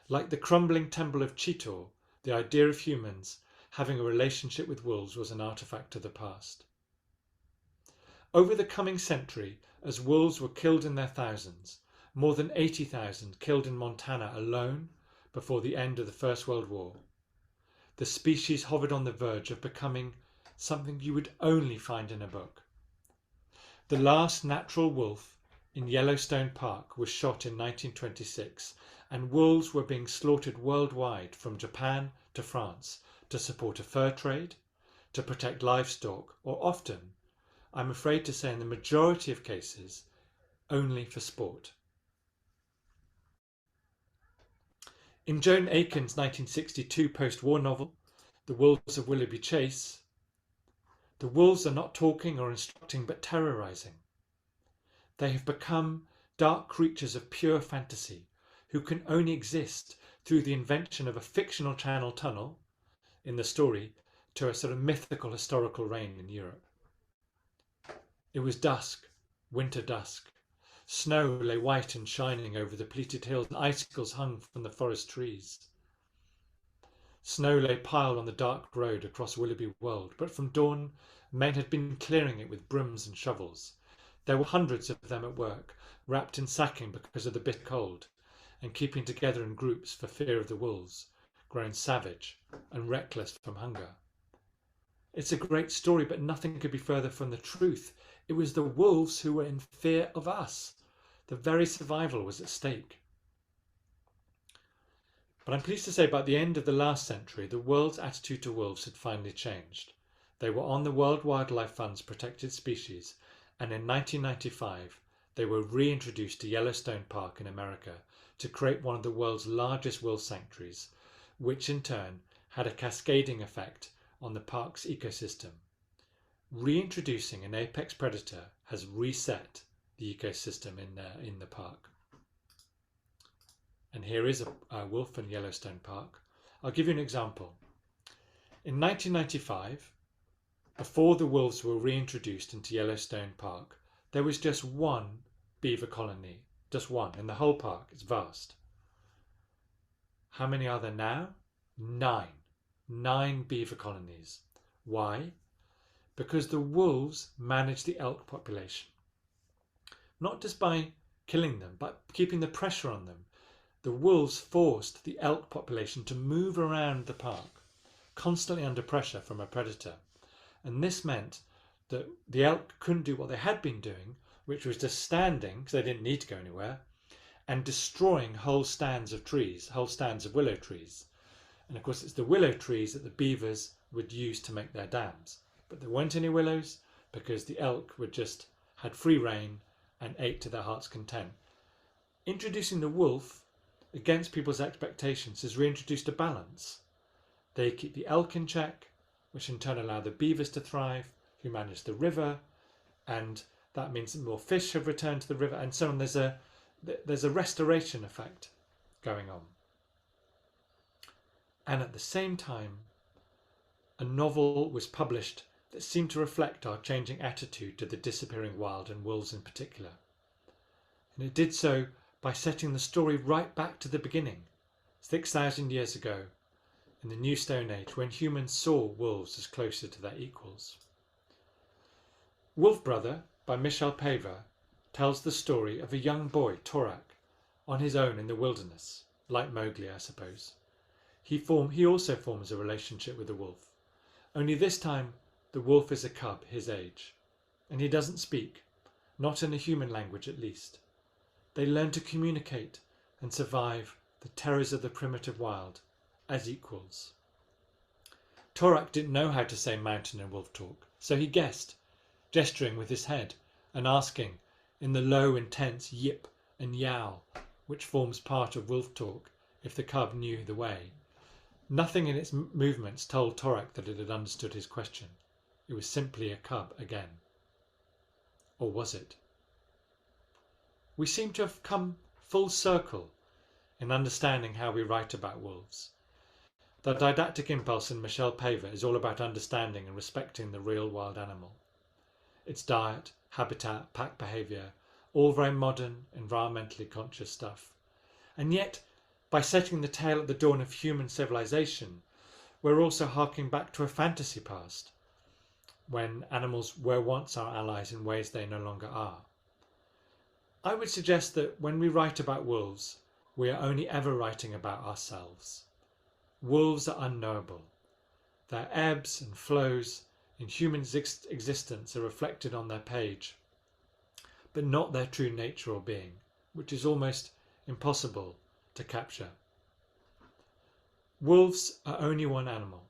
Like the crumbling temple of Chitor, the idea of humans having a relationship with wolves was an artifact of the past. Over the coming century, as wolves were killed in their thousands, more than 80,000 killed in Montana alone before the end of the First World War, the species hovered on the verge of becoming something you would only find in a book. The last natural wolf in Yellowstone Park was shot in 1926, and wolves were being slaughtered worldwide from Japan to France to support a fur trade, to protect livestock, or often, I'm afraid to say in the majority of cases, only for sport. In Joan Aiken's 1962 post-war novel, The Wolves of Willoughby Chase, the wolves are not talking or instructing but terrorizing. They have become dark creatures of pure fantasy who can only exist through the invention of a fictional channel tunnel in the story to a sort of mythical historical reign in Europe. It was dusk, winter dusk. Snow lay white and shining over the pleated hills, and icicles hung from the forest trees. Snow lay piled on the dark road across Willoughby Wold, but from dawn men had been clearing it with brooms and shovels. There were hundreds of them at work, wrapped in sacking because of the bitter cold, and keeping together in groups for fear of the wolves, grown savage and reckless from hunger. It's a great story, but nothing could be further from the truth. It was the wolves who were in fear of us. The very survival was at stake. But I'm pleased to say by the end of the last century, the world's attitude to wolves had finally changed. They were on the World Wildlife Fund's protected species, and in 1995 they were reintroduced to Yellowstone Park in America to create one of the world's largest wolf sanctuaries, which in turn had a cascading effect on the park's ecosystem. Reintroducing an apex predator has reset the ecosystem in the park. And here is a wolf in Yellowstone Park. I'll give you an example. In 1995, before the wolves were reintroduced into Yellowstone Park, there was just one beaver colony just one in the whole park. It's vast. How many are there now? 9. 9 beaver colonies. Why? Because the wolves manage the elk population. Not just by killing them, but keeping the pressure on them. The wolves forced the elk population to move around the park, constantly under pressure from a predator. And this meant that the elk couldn't do what they had been doing, which was just standing, because they didn't need to go anywhere, and destroying whole stands of trees, whole stands of willow trees. And of course it's the willow trees that the beavers would use to make their dams. But there weren't any willows because the elk would just had free rein and ate to their heart's content. Introducing the wolf against people's expectations has reintroduced a balance. They keep the elk in check, which in turn allow the beavers to thrive, who manage the river, and that means that more fish have returned to the river, and so on. There's a restoration effect going on. And at the same time, a novel was published that seemed to reflect our changing attitude to the disappearing wild and wolves in particular. And it did so by setting the story right back to the beginning, 6,000 years ago, in the New Stone Age, when humans saw wolves as closer to their equals. Wolf Brother by Michel Paver tells the story of a young boy, Torak, on his own in the wilderness, like Mowgli, I suppose. He also forms a relationship with the wolf, only this time the wolf is a cub his age, and he doesn't speak, not in a human language at least. They learn to communicate and survive the terrors of the primitive wild as equals. Torak didn't know how to say mountain in wolf talk, so he guessed, gesturing with his head and asking in the low, intense yip and yowl, which forms part of wolf talk, if the cub knew the way. Nothing in its movements told Torak that it had understood his question. It was simply a cub again. Or was it? We seem to have come full circle in understanding how we write about wolves. The didactic impulse in Michel Paver is all about understanding and respecting the real wild animal. Its diet, habitat, pack behaviour, all very modern, environmentally conscious stuff. And yet, by setting the tale at the dawn of human civilization, we're also harking back to a fantasy past, when animals were once our allies in ways they no longer are. I would suggest that when we write about wolves, we are only ever writing about ourselves. Wolves are unknowable. Their ebbs and flows in human existence are reflected on their page, but not their true nature or being, which is almost impossible to capture. Wolves are only one animal,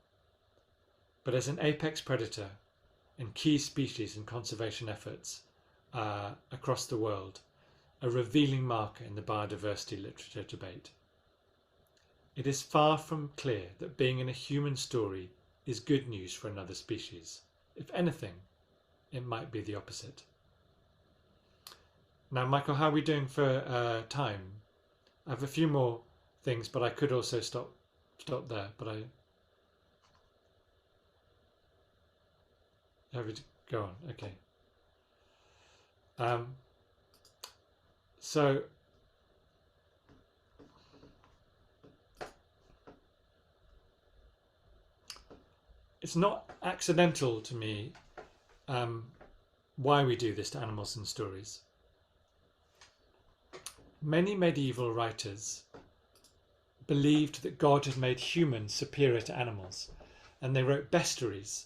but as an apex predator and key species in conservation efforts across the world, a revealing marker in the biodiversity literature debate. It is far from clear that being in a human story is good news for another species. If anything, it might be the opposite. Now, Michael, how are we doing for time? I have a few more things, but I could also stop there. But go on. Okay. So it's not accidental to me why we do this to animals in stories. Many medieval writers believed that God had made humans superior to animals, and they wrote bestiaries,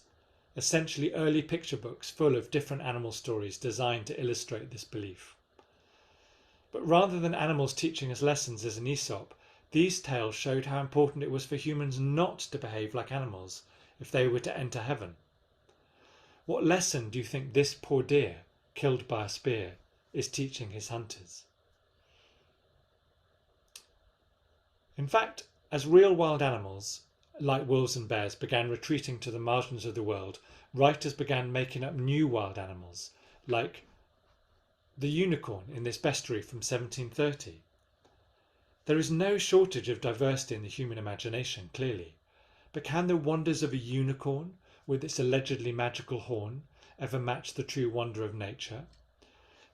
essentially early picture books full of different animal stories designed to illustrate this belief. But rather than animals teaching us lessons as in Aesop, these tales showed how important it was for humans not to behave like animals if they were to enter heaven. What lesson do you think this poor deer, killed by a spear, is teaching his hunters? In fact, as real wild animals, like wolves and bears, began retreating to the margins of the world, writers began making up new wild animals, like the unicorn in this bestiary from 1730. There is no shortage of diversity in the human imagination, clearly, but can the wonders of a unicorn, with its allegedly magical horn, ever match the true wonder of nature?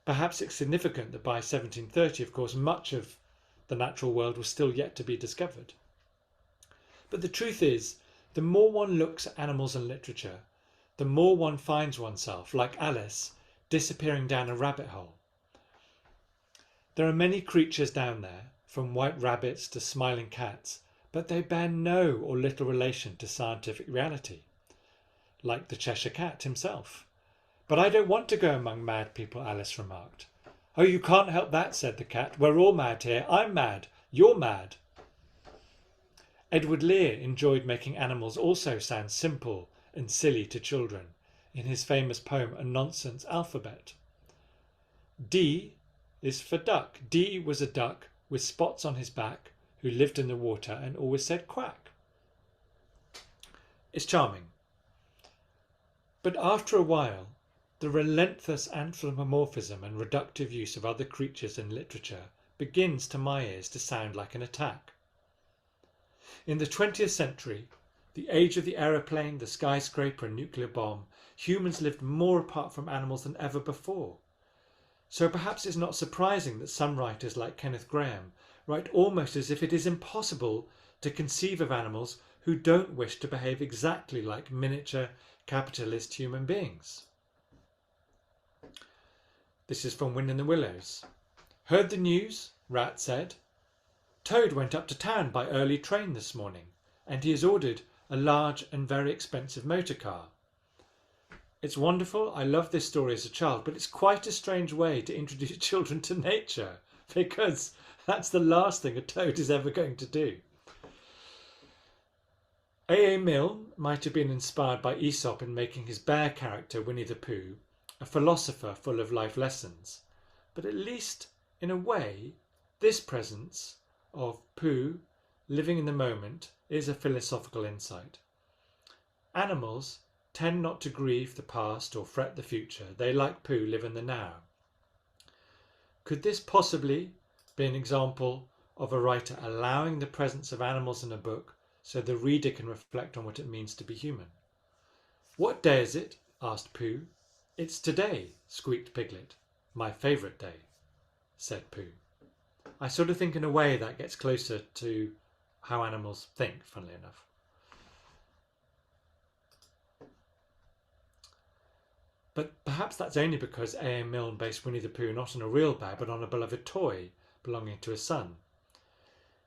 Perhaps it's significant that by 1730, of course, much of the natural world was still yet to be discovered. But the truth is, the more one looks at animals and literature, the more one finds oneself, like Alice, disappearing down a rabbit hole. There are many creatures down there, from white rabbits to smiling cats, but they bear no or little relation to scientific reality, like the Cheshire Cat himself. "But I don't want to go among mad people," Alice remarked. "Oh, you can't help that," said the cat. "We're all mad here. I'm mad. You're mad." Edward Lear enjoyed making animals also sound simple and silly to children in his famous poem A Nonsense Alphabet. D is for duck. D was a duck with spots on his back who lived in the water and always said quack. It's charming. But after a while, the relentless anthropomorphism and reductive use of other creatures in literature begins, to my ears, to sound like an attack. In the 20th century, the age of the aeroplane, the skyscraper and nuclear bomb, humans lived more apart from animals than ever before. So perhaps it's not surprising that some writers like Kenneth Grahame write almost as if it is impossible to conceive of animals who don't wish to behave exactly like miniature capitalist human beings. This is from Wind in the Willows. "Heard the news?" Rat said. "Toad went up to town by early train this morning, and he has ordered a large and very expensive motor car. It's wonderful. I loved this story as a child, but it's quite a strange way to introduce children to nature, because that's the last thing a toad is ever going to do." A. Milne might have been inspired by Aesop in making his bear character Winnie the Pooh a philosopher full of life lessons, but at least in a way this presence of Pooh living in the moment is a philosophical insight. Animals tend not to grieve the past or fret the future. They, like Pooh, live in the now. Could this possibly be an example of a writer allowing the presence of animals in a book so the reader can reflect on what it means to be human? "What day is it?" asked Pooh. "It's today," squeaked Piglet. "My favourite day," said Pooh. I sort of think in a way that gets closer to how animals think, funnily enough. But perhaps that's only because A.M. Milne based Winnie the Pooh not on a real bear but on a beloved toy belonging to his son.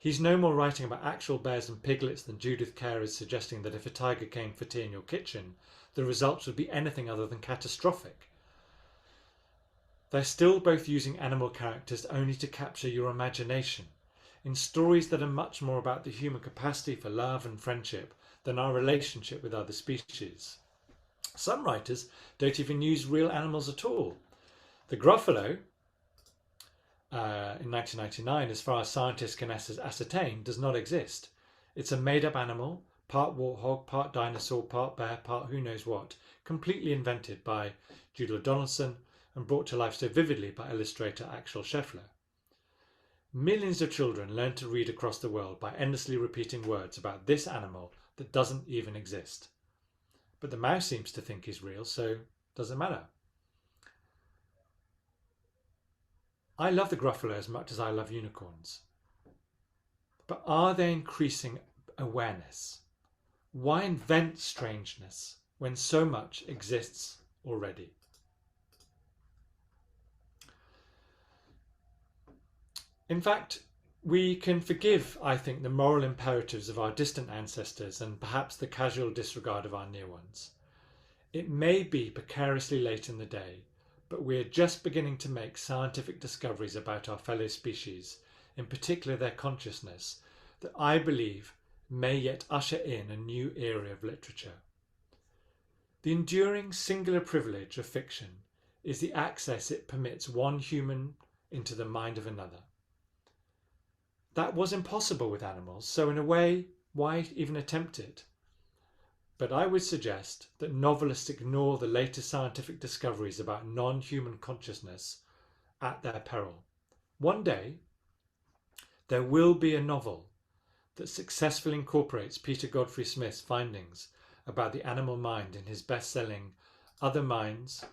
He's no more writing about actual bears and piglets than Judith Kerr is suggesting that if a tiger came for tea in your kitchen, the results would be anything other than catastrophic. They're still both using animal characters only to capture your imagination, in stories that are much more about the human capacity for love and friendship than our relationship with other species. Some writers don't even use real animals at all. The Gruffalo, in 1999, as far as scientists can ascertain, does not exist. It's a made-up animal, part warthog, part dinosaur, part bear, part who knows what, completely invented by Judah Donaldson and brought to life so vividly by illustrator Axel Scheffler. Millions of children learn to read across the world by endlessly repeating words about this animal that doesn't even exist. But the mouse seems to think he's real, so it doesn't matter. I love the Gruffalo as much as I love unicorns. But are they increasing awareness? Why invent strangeness when so much exists already? In fact, we can forgive, I think, the moral imperatives of our distant ancestors and perhaps the casual disregard of our near ones. It may be precariously late in the day, but we are just beginning to make scientific discoveries about our fellow species, in particular their consciousness, that I believe may yet usher in a new era of literature. The enduring singular privilege of fiction is the access it permits one human into the mind of another. That was impossible with animals, so in a way, why even attempt it? But I would suggest that novelists ignore the latest scientific discoveries about non-human consciousness at their peril. One day, there will be a novel that successfully incorporates Peter Godfrey Smith's findings about the animal mind in his best-selling Other Minds,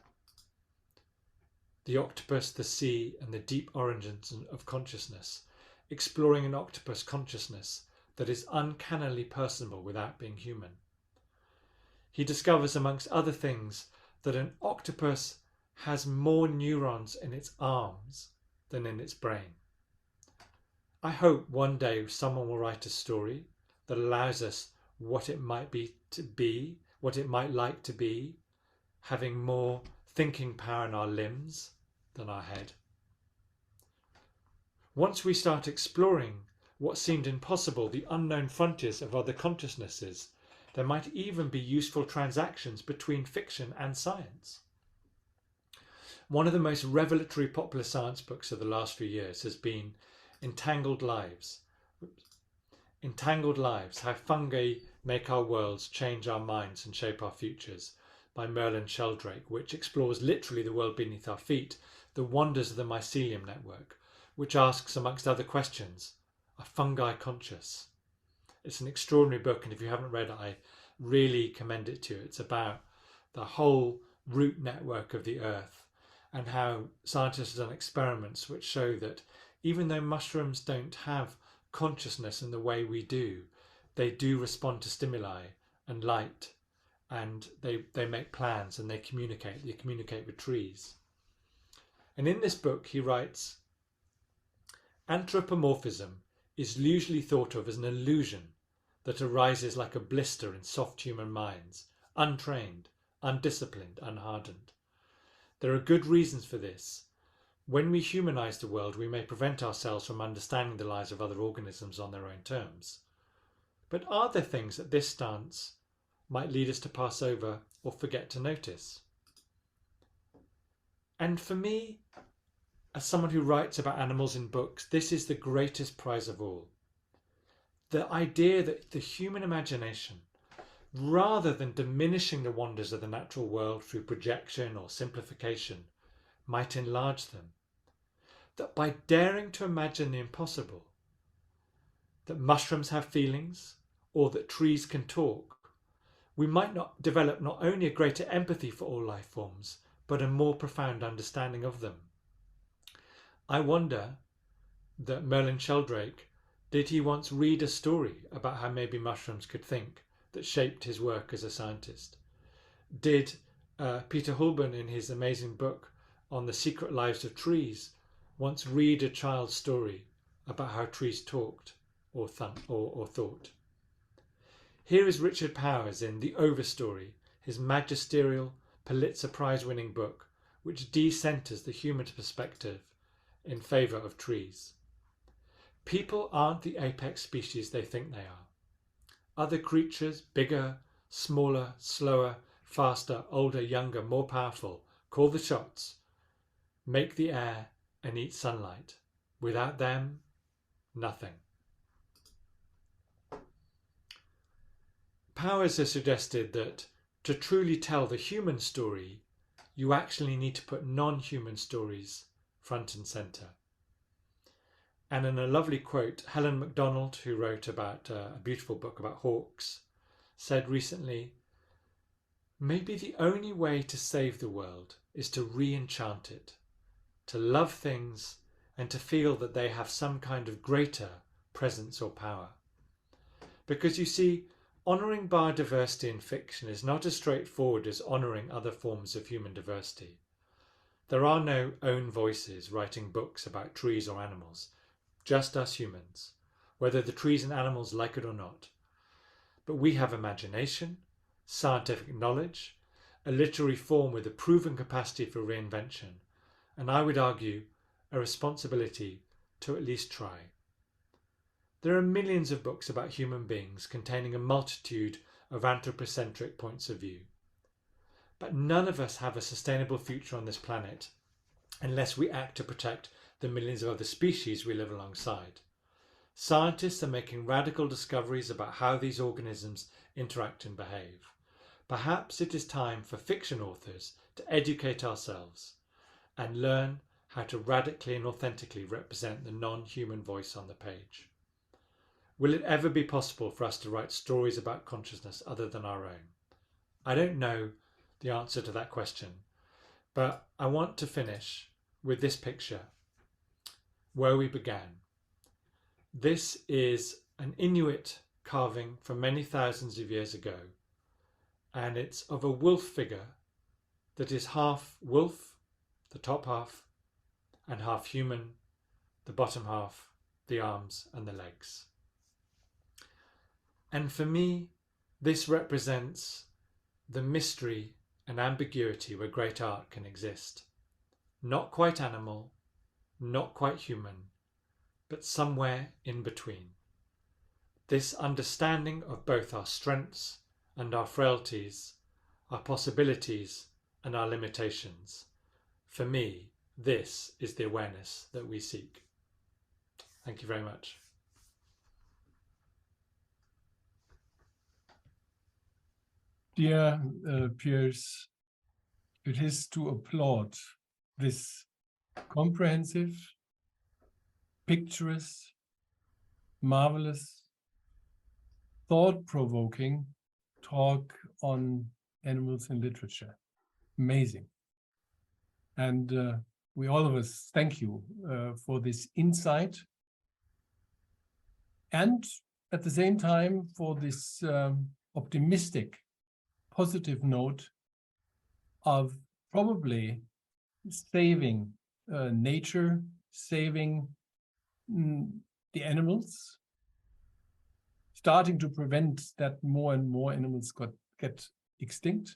the octopus, the sea, and the deep origins of consciousness, exploring an octopus consciousness that is uncannily personable without being human. He discovers, amongst other things, that an octopus has more neurons in its arms than in its brain. I hope one day someone will write a story that allows us what it might be, what it might like to be, having more thinking power in our limbs than our head. Once we start exploring what seemed impossible, the unknown frontiers of other consciousnesses, there might even be useful transactions between fiction and science. One of the most revelatory popular science books of the last few years has been Entangled Lives. Entangled Lives, How Fungi Make Our Worlds, Change Our Minds and Shape Our Futures, by Merlin Sheldrake, which explores literally the world beneath our feet, the wonders of the mycelium network, which asks, amongst other questions, are fungi conscious? It's an extraordinary book, and if you haven't read it, I really commend it to you. It's about the whole root network of the earth and how scientists have done experiments which show that even though mushrooms don't have consciousness in the way we do, they do respond to stimuli and light, and they make plans and they communicate with trees. And in this book he writes, anthropomorphism is usually thought of as an illusion that arises like a blister in soft human minds, untrained, undisciplined, unhardened. There are good reasons for this. When we humanize the world, we may prevent ourselves from understanding the lives of other organisms on their own terms. But are there things that this stance might lead us to pass over or forget to notice? And for me, as someone who writes about animals in books, this is the greatest prize of all. The idea that the human imagination, rather than diminishing the wonders of the natural world through projection or simplification, might enlarge them. That by daring to imagine the impossible, that mushrooms have feelings or that trees can talk, we might not develop not only a greater empathy for all life forms, but a more profound understanding of them. I wonder that Merlin Sheldrake, did he once read a story about how maybe mushrooms could think that shaped his work as a scientist? Did Peter Hulban, in his amazing book on the secret lives of trees, once read a child's story about how trees talked or thought? Here is Richard Powers in The Overstory, his magisterial Pulitzer Prize-winning book, which decenters the human perspective in favour of trees. People aren't the apex species they think they are. Other creatures, bigger, smaller, slower, faster, older, younger, more powerful, call the shots, make the air and eat sunlight. Without them, nothing. Powers has suggested that to truly tell the human story, you actually need to put non-human stories front and centre. And in a lovely quote, Helen MacDonald, who wrote about a beautiful book about hawks, said recently, maybe the only way to save the world is to re-enchant it, to love things and to feel that they have some kind of greater presence or power. Because you see, honouring biodiversity in fiction is not as straightforward as honouring other forms of human diversity. There are no own voices writing books about trees or animals, just us humans, whether the trees and animals like it or not. But we have imagination, scientific knowledge, a literary form with a proven capacity for reinvention, and I would argue a responsibility to at least try. There are millions of books about human beings containing a multitude of anthropocentric points of view. But none of us have a sustainable future on this planet unless we act to protect the millions of other species we live alongside. Scientists are making radical discoveries about how these organisms interact and behave. Perhaps it is time for fiction authors to educate ourselves and learn how to radically and authentically represent the non-human voice on the page. Will it ever be possible for us to write stories about consciousness other than our own? I don't know the answer to that question, but I want to finish with this picture where we began. This is an Inuit carving from many thousands of years ago, and it's of a wolf figure that is half wolf, the top half, and half human, the bottom half, the arms and the legs. And for me, this represents the mystery and ambiguity where great art can exist. Not quite animal, not quite human, but somewhere in between. This understanding of both our strengths and our frailties, our possibilities and our limitations. For me, this is the awareness that we seek. Thank you very much. Dear Piers, it is to applaud this comprehensive, picturesque, marvelous, thought-provoking talk on animals in literature. Amazing. And we all of us thank you for this insight, and at the same time for this optimistic, positive note of probably saving nature, saving the animals, starting to prevent that more and more animals get extinct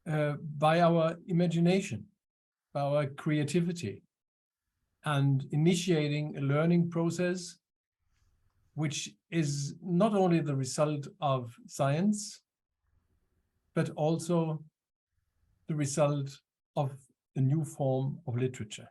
by our imagination, by our creativity, and initiating a learning process which is not only the result of science, but also the result of a new form of literature.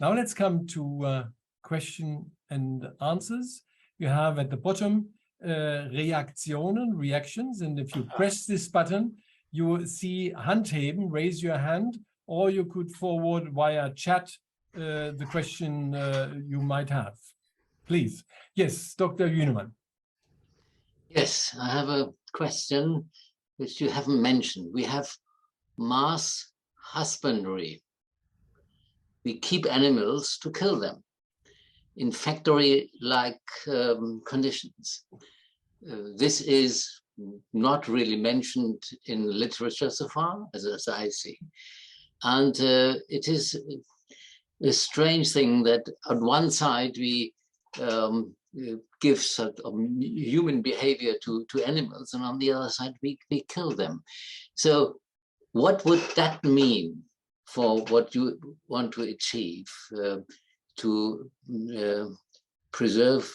Now let's come to question and answers. You have at the bottom Reaktionen, reactions, and if you press this button, you will see Handheben, raise your hand, or you could forward via chat the question you might have. Please. Yes, Dr. Hünemann. Yes, I have a question which you haven't mentioned. We have mass husbandry. We keep animals to kill them in factory-like conditions. This is not really mentioned in literature so far, as I see. And it is a strange thing that on one side we give sort of human behavior to animals, and on the other side we kill them. So what would that mean for what you want to achieve, to preserve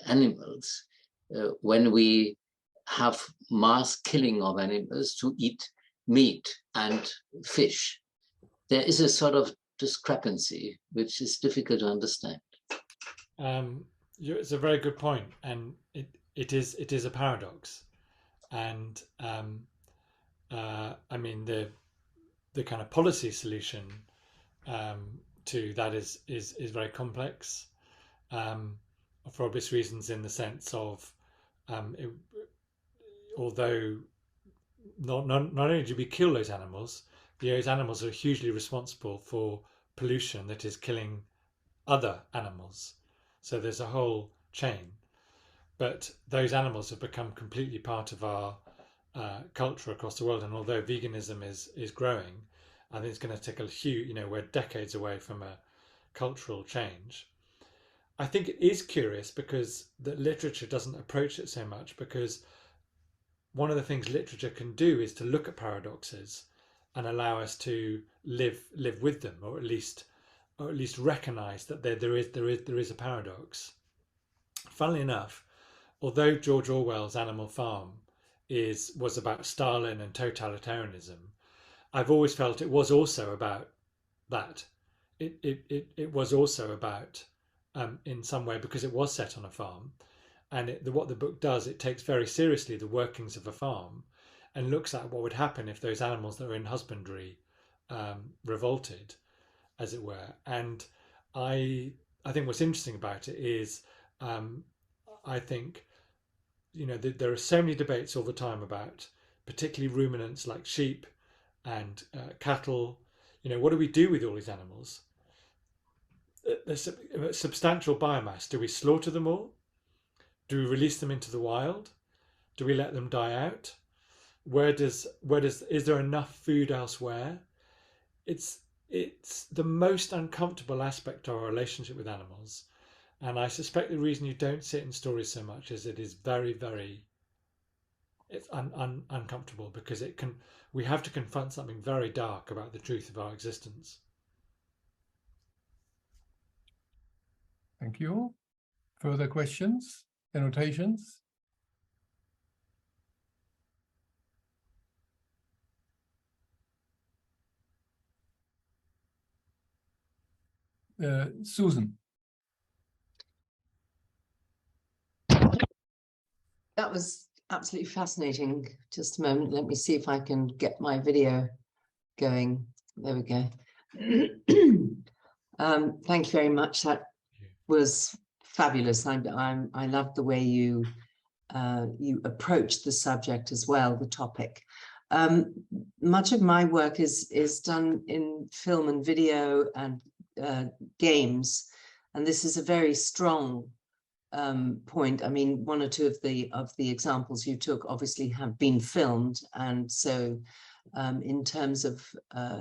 animals when we have mass killing of animals to eat meat and fish? There is a sort of discrepancy which is difficult to understand. It's a very good point, and it is a paradox, and I mean the kind of policy solution to that is very complex, for obvious reasons, in the sense of although not only do we kill those animals are hugely responsible for pollution that is killing other animals. So there's a whole chain, but those animals have become completely part of our culture across the world. And although veganism is growing, I think it's going to take a huge, we're decades away from a cultural change. I think it is curious because the literature doesn't approach it so much, because one of the things literature can do is to look at paradoxes and allow us to live with them, or at least recognize that there is a paradox. Funnily enough, although George Orwell's Animal Farm was about Stalin and totalitarianism, I've always felt it was also about that. It was also about, in some way, because it was set on a farm, and what the book does, it takes very seriously the workings of a farm and looks at what would happen if those animals that are in husbandry revolted, as it were. And I think what's interesting about it is, I think, there are so many debates all the time about particularly ruminants like sheep and cattle, what do we do with all these animals? There's a substantial biomass. Do we slaughter them all? Do we release them into the wild? Do we let them die out? Is there enough food elsewhere? It's the most uncomfortable aspect of our relationship with animals. And I suspect the reason you don't see it in stories so much is it is very, very, it's uncomfortable, because we have to confront something very dark about the truth of our existence. Thank you. Further questions, annotations? Susan. That was absolutely fascinating. Just a moment. Let me see if I can get my video going. There we go. Thank you very much. That was fabulous. I loved the way you approached the subject as well, the topic. Much of my work is done in film and video and games, and this is a very strong point. I mean, one or two of the examples you took obviously have been filmed, and so in terms of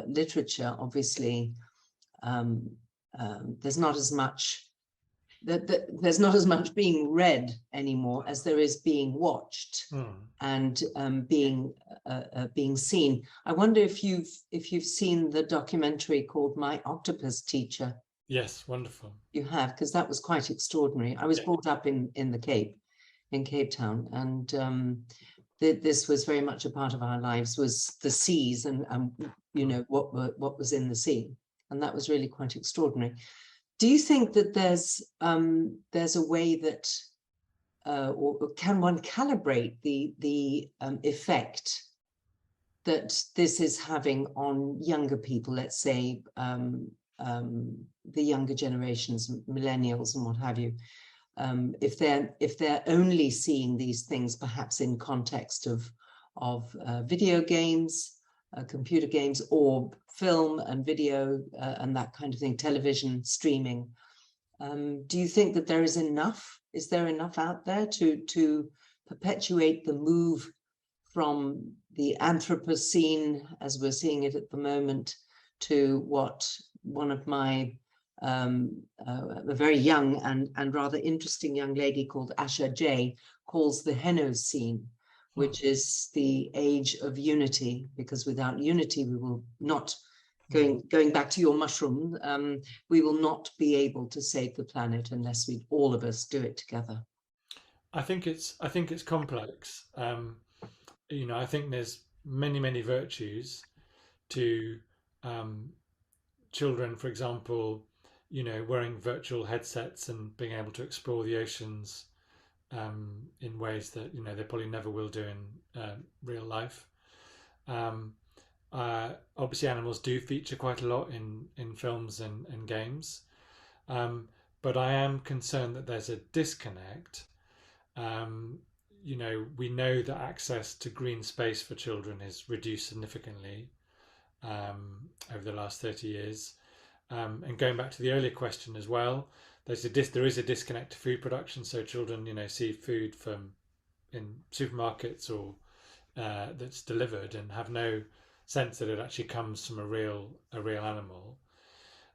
literature, obviously there's not as much being read anymore as there is being watched and being seen. I wonder if you've seen the documentary called My Octopus Teacher. Yes, wonderful. You have, because that was quite extraordinary. I was brought up in the Cape, in Cape Town, and this was very much a part of our lives, was the seas and what was in the sea, and that was really quite extraordinary. Do you think that there's a way that, or can one calibrate the effect that this is having on younger people, let's say the younger generations, millennials and what have you, if they're only seeing these things perhaps in context of video games, computer games, or film and video and that kind of thing, television, streaming. Do you think that there is enough? Is there enough out there to perpetuate the move from the Anthropocene, as we're seeing it at the moment, to what one of my a very young and rather interesting young lady called Asha J calls the Henocene, which is the age of unity, because without unity we will not, going back to your mushroom, we will not be able to save the planet unless all of us do it together. I think it's complex. I think there's many virtues to children, for example, wearing virtual headsets and being able to explore the oceans in ways that they probably never will do in real life. Obviously, animals do feature quite a lot in films and games, but I am concerned that there's a disconnect. We know that access to green space for children is reduced significantly over the last 30 years. And going back to the earlier question as well, there is a disconnect to food production. So children, see food in supermarkets or that's delivered and have no sense that it actually comes from a real animal.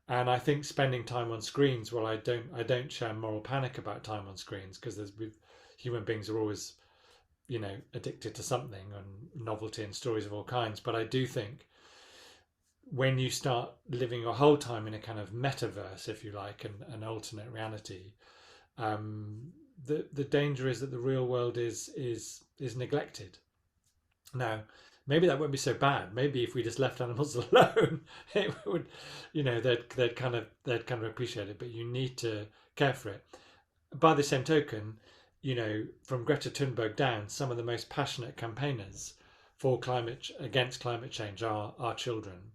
And I think spending time on screens, well, I don't share moral panic about time on screens, because human beings are always, addicted to something, and novelty and stories of all kinds. But I do think when you start living your whole time in a kind of metaverse, if you like, and an alternate reality, the danger is that the real world is neglected. Now, maybe that won't be so bad. Maybe if we just left animals alone, it would, they'd kind of appreciate it. But you need to care for it. By the same token, from Greta Thunberg down, some of the most passionate campaigners against climate change are children.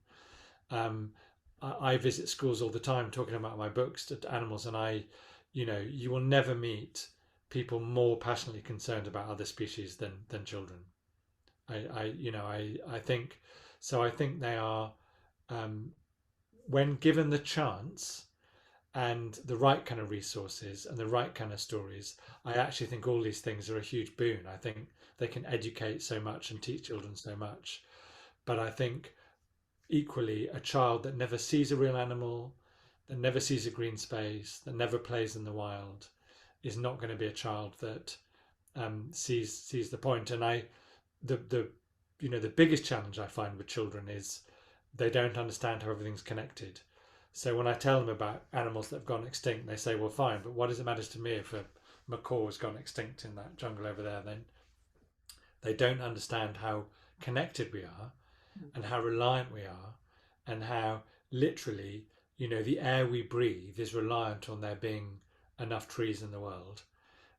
I visit schools all the time talking about my books to animals, and you will never meet people more passionately concerned about other species than children. I think so. I think they are when given the chance and the right kind of resources and the right kind of stories, I actually think all these things are a huge boon. I think they can educate so much and teach children so much. But I think equally, a child that never sees a real animal, that never sees a green space, that never plays in the wild, is not going to be a child that sees the point. And the biggest challenge I find with children is they don't understand how everything's connected. So when I tell them about animals that have gone extinct, they say, well, fine, but what does it matter to me if a macaw has gone extinct in that jungle over there? Then they don't understand how connected we are and how reliant we are, and how literally, the air we breathe is reliant on there being enough trees in the world.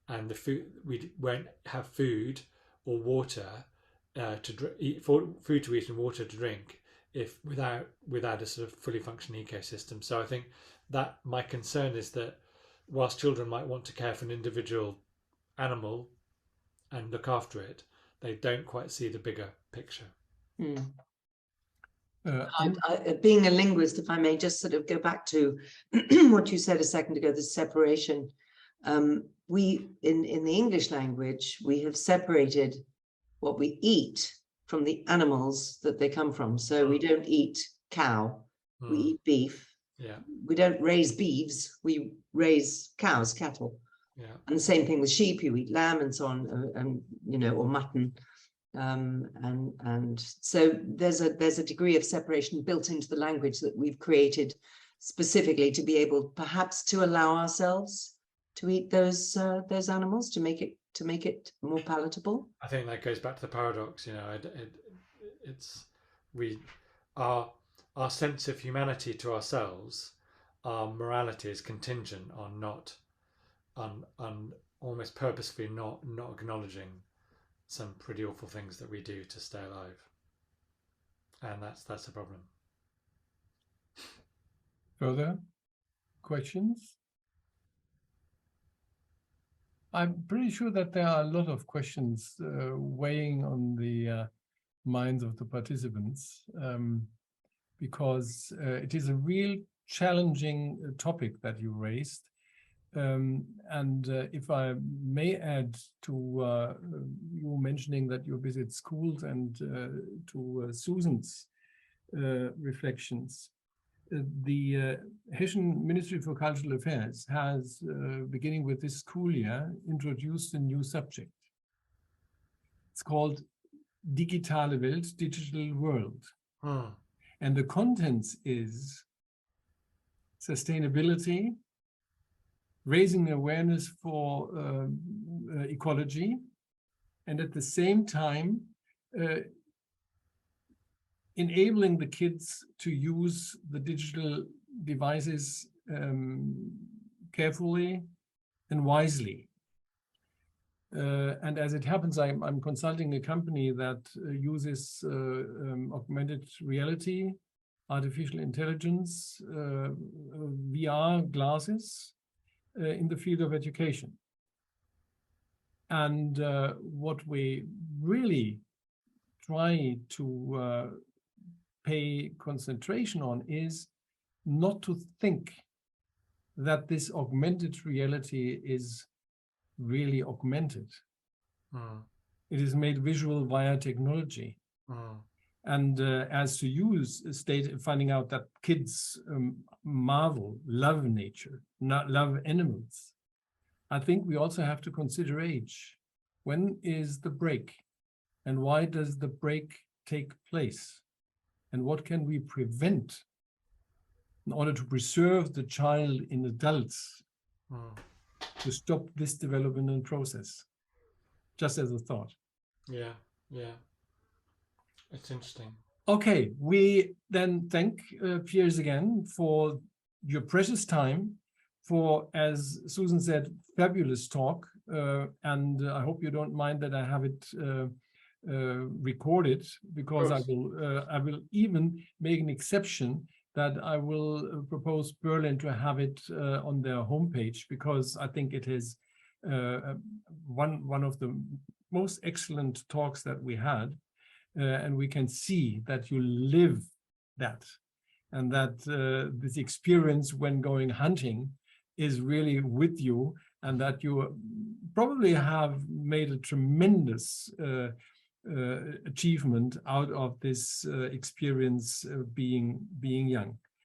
And the food, we won't have food or water to eat, food to eat and water to drink if without a sort of fully functioning ecosystem. So I think that my concern is that whilst children might want to care for an individual animal and look after it, they don't quite see the bigger picture. Being a linguist, if I may just sort of go back to what you said a second ago, the separation. We in the English language, we have separated what we eat from the animals that they come from. So we don't eat cow, we eat beef. Yeah. We don't raise beeves, we raise cows, cattle. Yeah. And the same thing with sheep, you eat lamb and so on, and or mutton. And so there's a degree of separation built into the language that we've created specifically to be able perhaps to allow ourselves to eat those animals, to make it more palatable. I think that goes back to the paradox. It's our sense of humanity to ourselves, our morality is contingent on almost purposefully not acknowledging some pretty awful things that we do to stay alive, and that's a problem. Further questions? I'm pretty sure that there are a lot of questions weighing on the minds of the participants, because it is a real challenging topic that you raised. And if I may add to you mentioning that you visit schools and to Susan's reflections, the Hessian Ministry for Cultural Affairs has, beginning with this school year, introduced a new subject. It's called Digitale Welt, Digital World. And the contents is sustainability, raising awareness for ecology, and at the same time enabling the kids to use the digital devices carefully and wisely. And as it happens, I'm consulting a company that uses augmented reality, artificial intelligence, VR glasses in the field of education. And what we really try to pay concentration on is not to think that this augmented reality is really augmented. It is made visual via technology. And as to use finding out that kids marvel, love nature, not love animals, I think we also have to consider age. When is the break? And why does the break take place? And what can we prevent in order to preserve the child in adults to stop this developmental process? Just as a thought. Yeah. It's interesting. Okay, we then thank Piers again for your precious time, for, as Susan said, fabulous talk. And I hope you don't mind that I have it recorded, because I will even make an exception that I will propose Berlin to have it on their homepage, because I think it is one of the most excellent talks that we had, and we can see that you live that, and that this experience when going hunting is really with you, and that you probably have made a tremendous achievement out of this experience being young.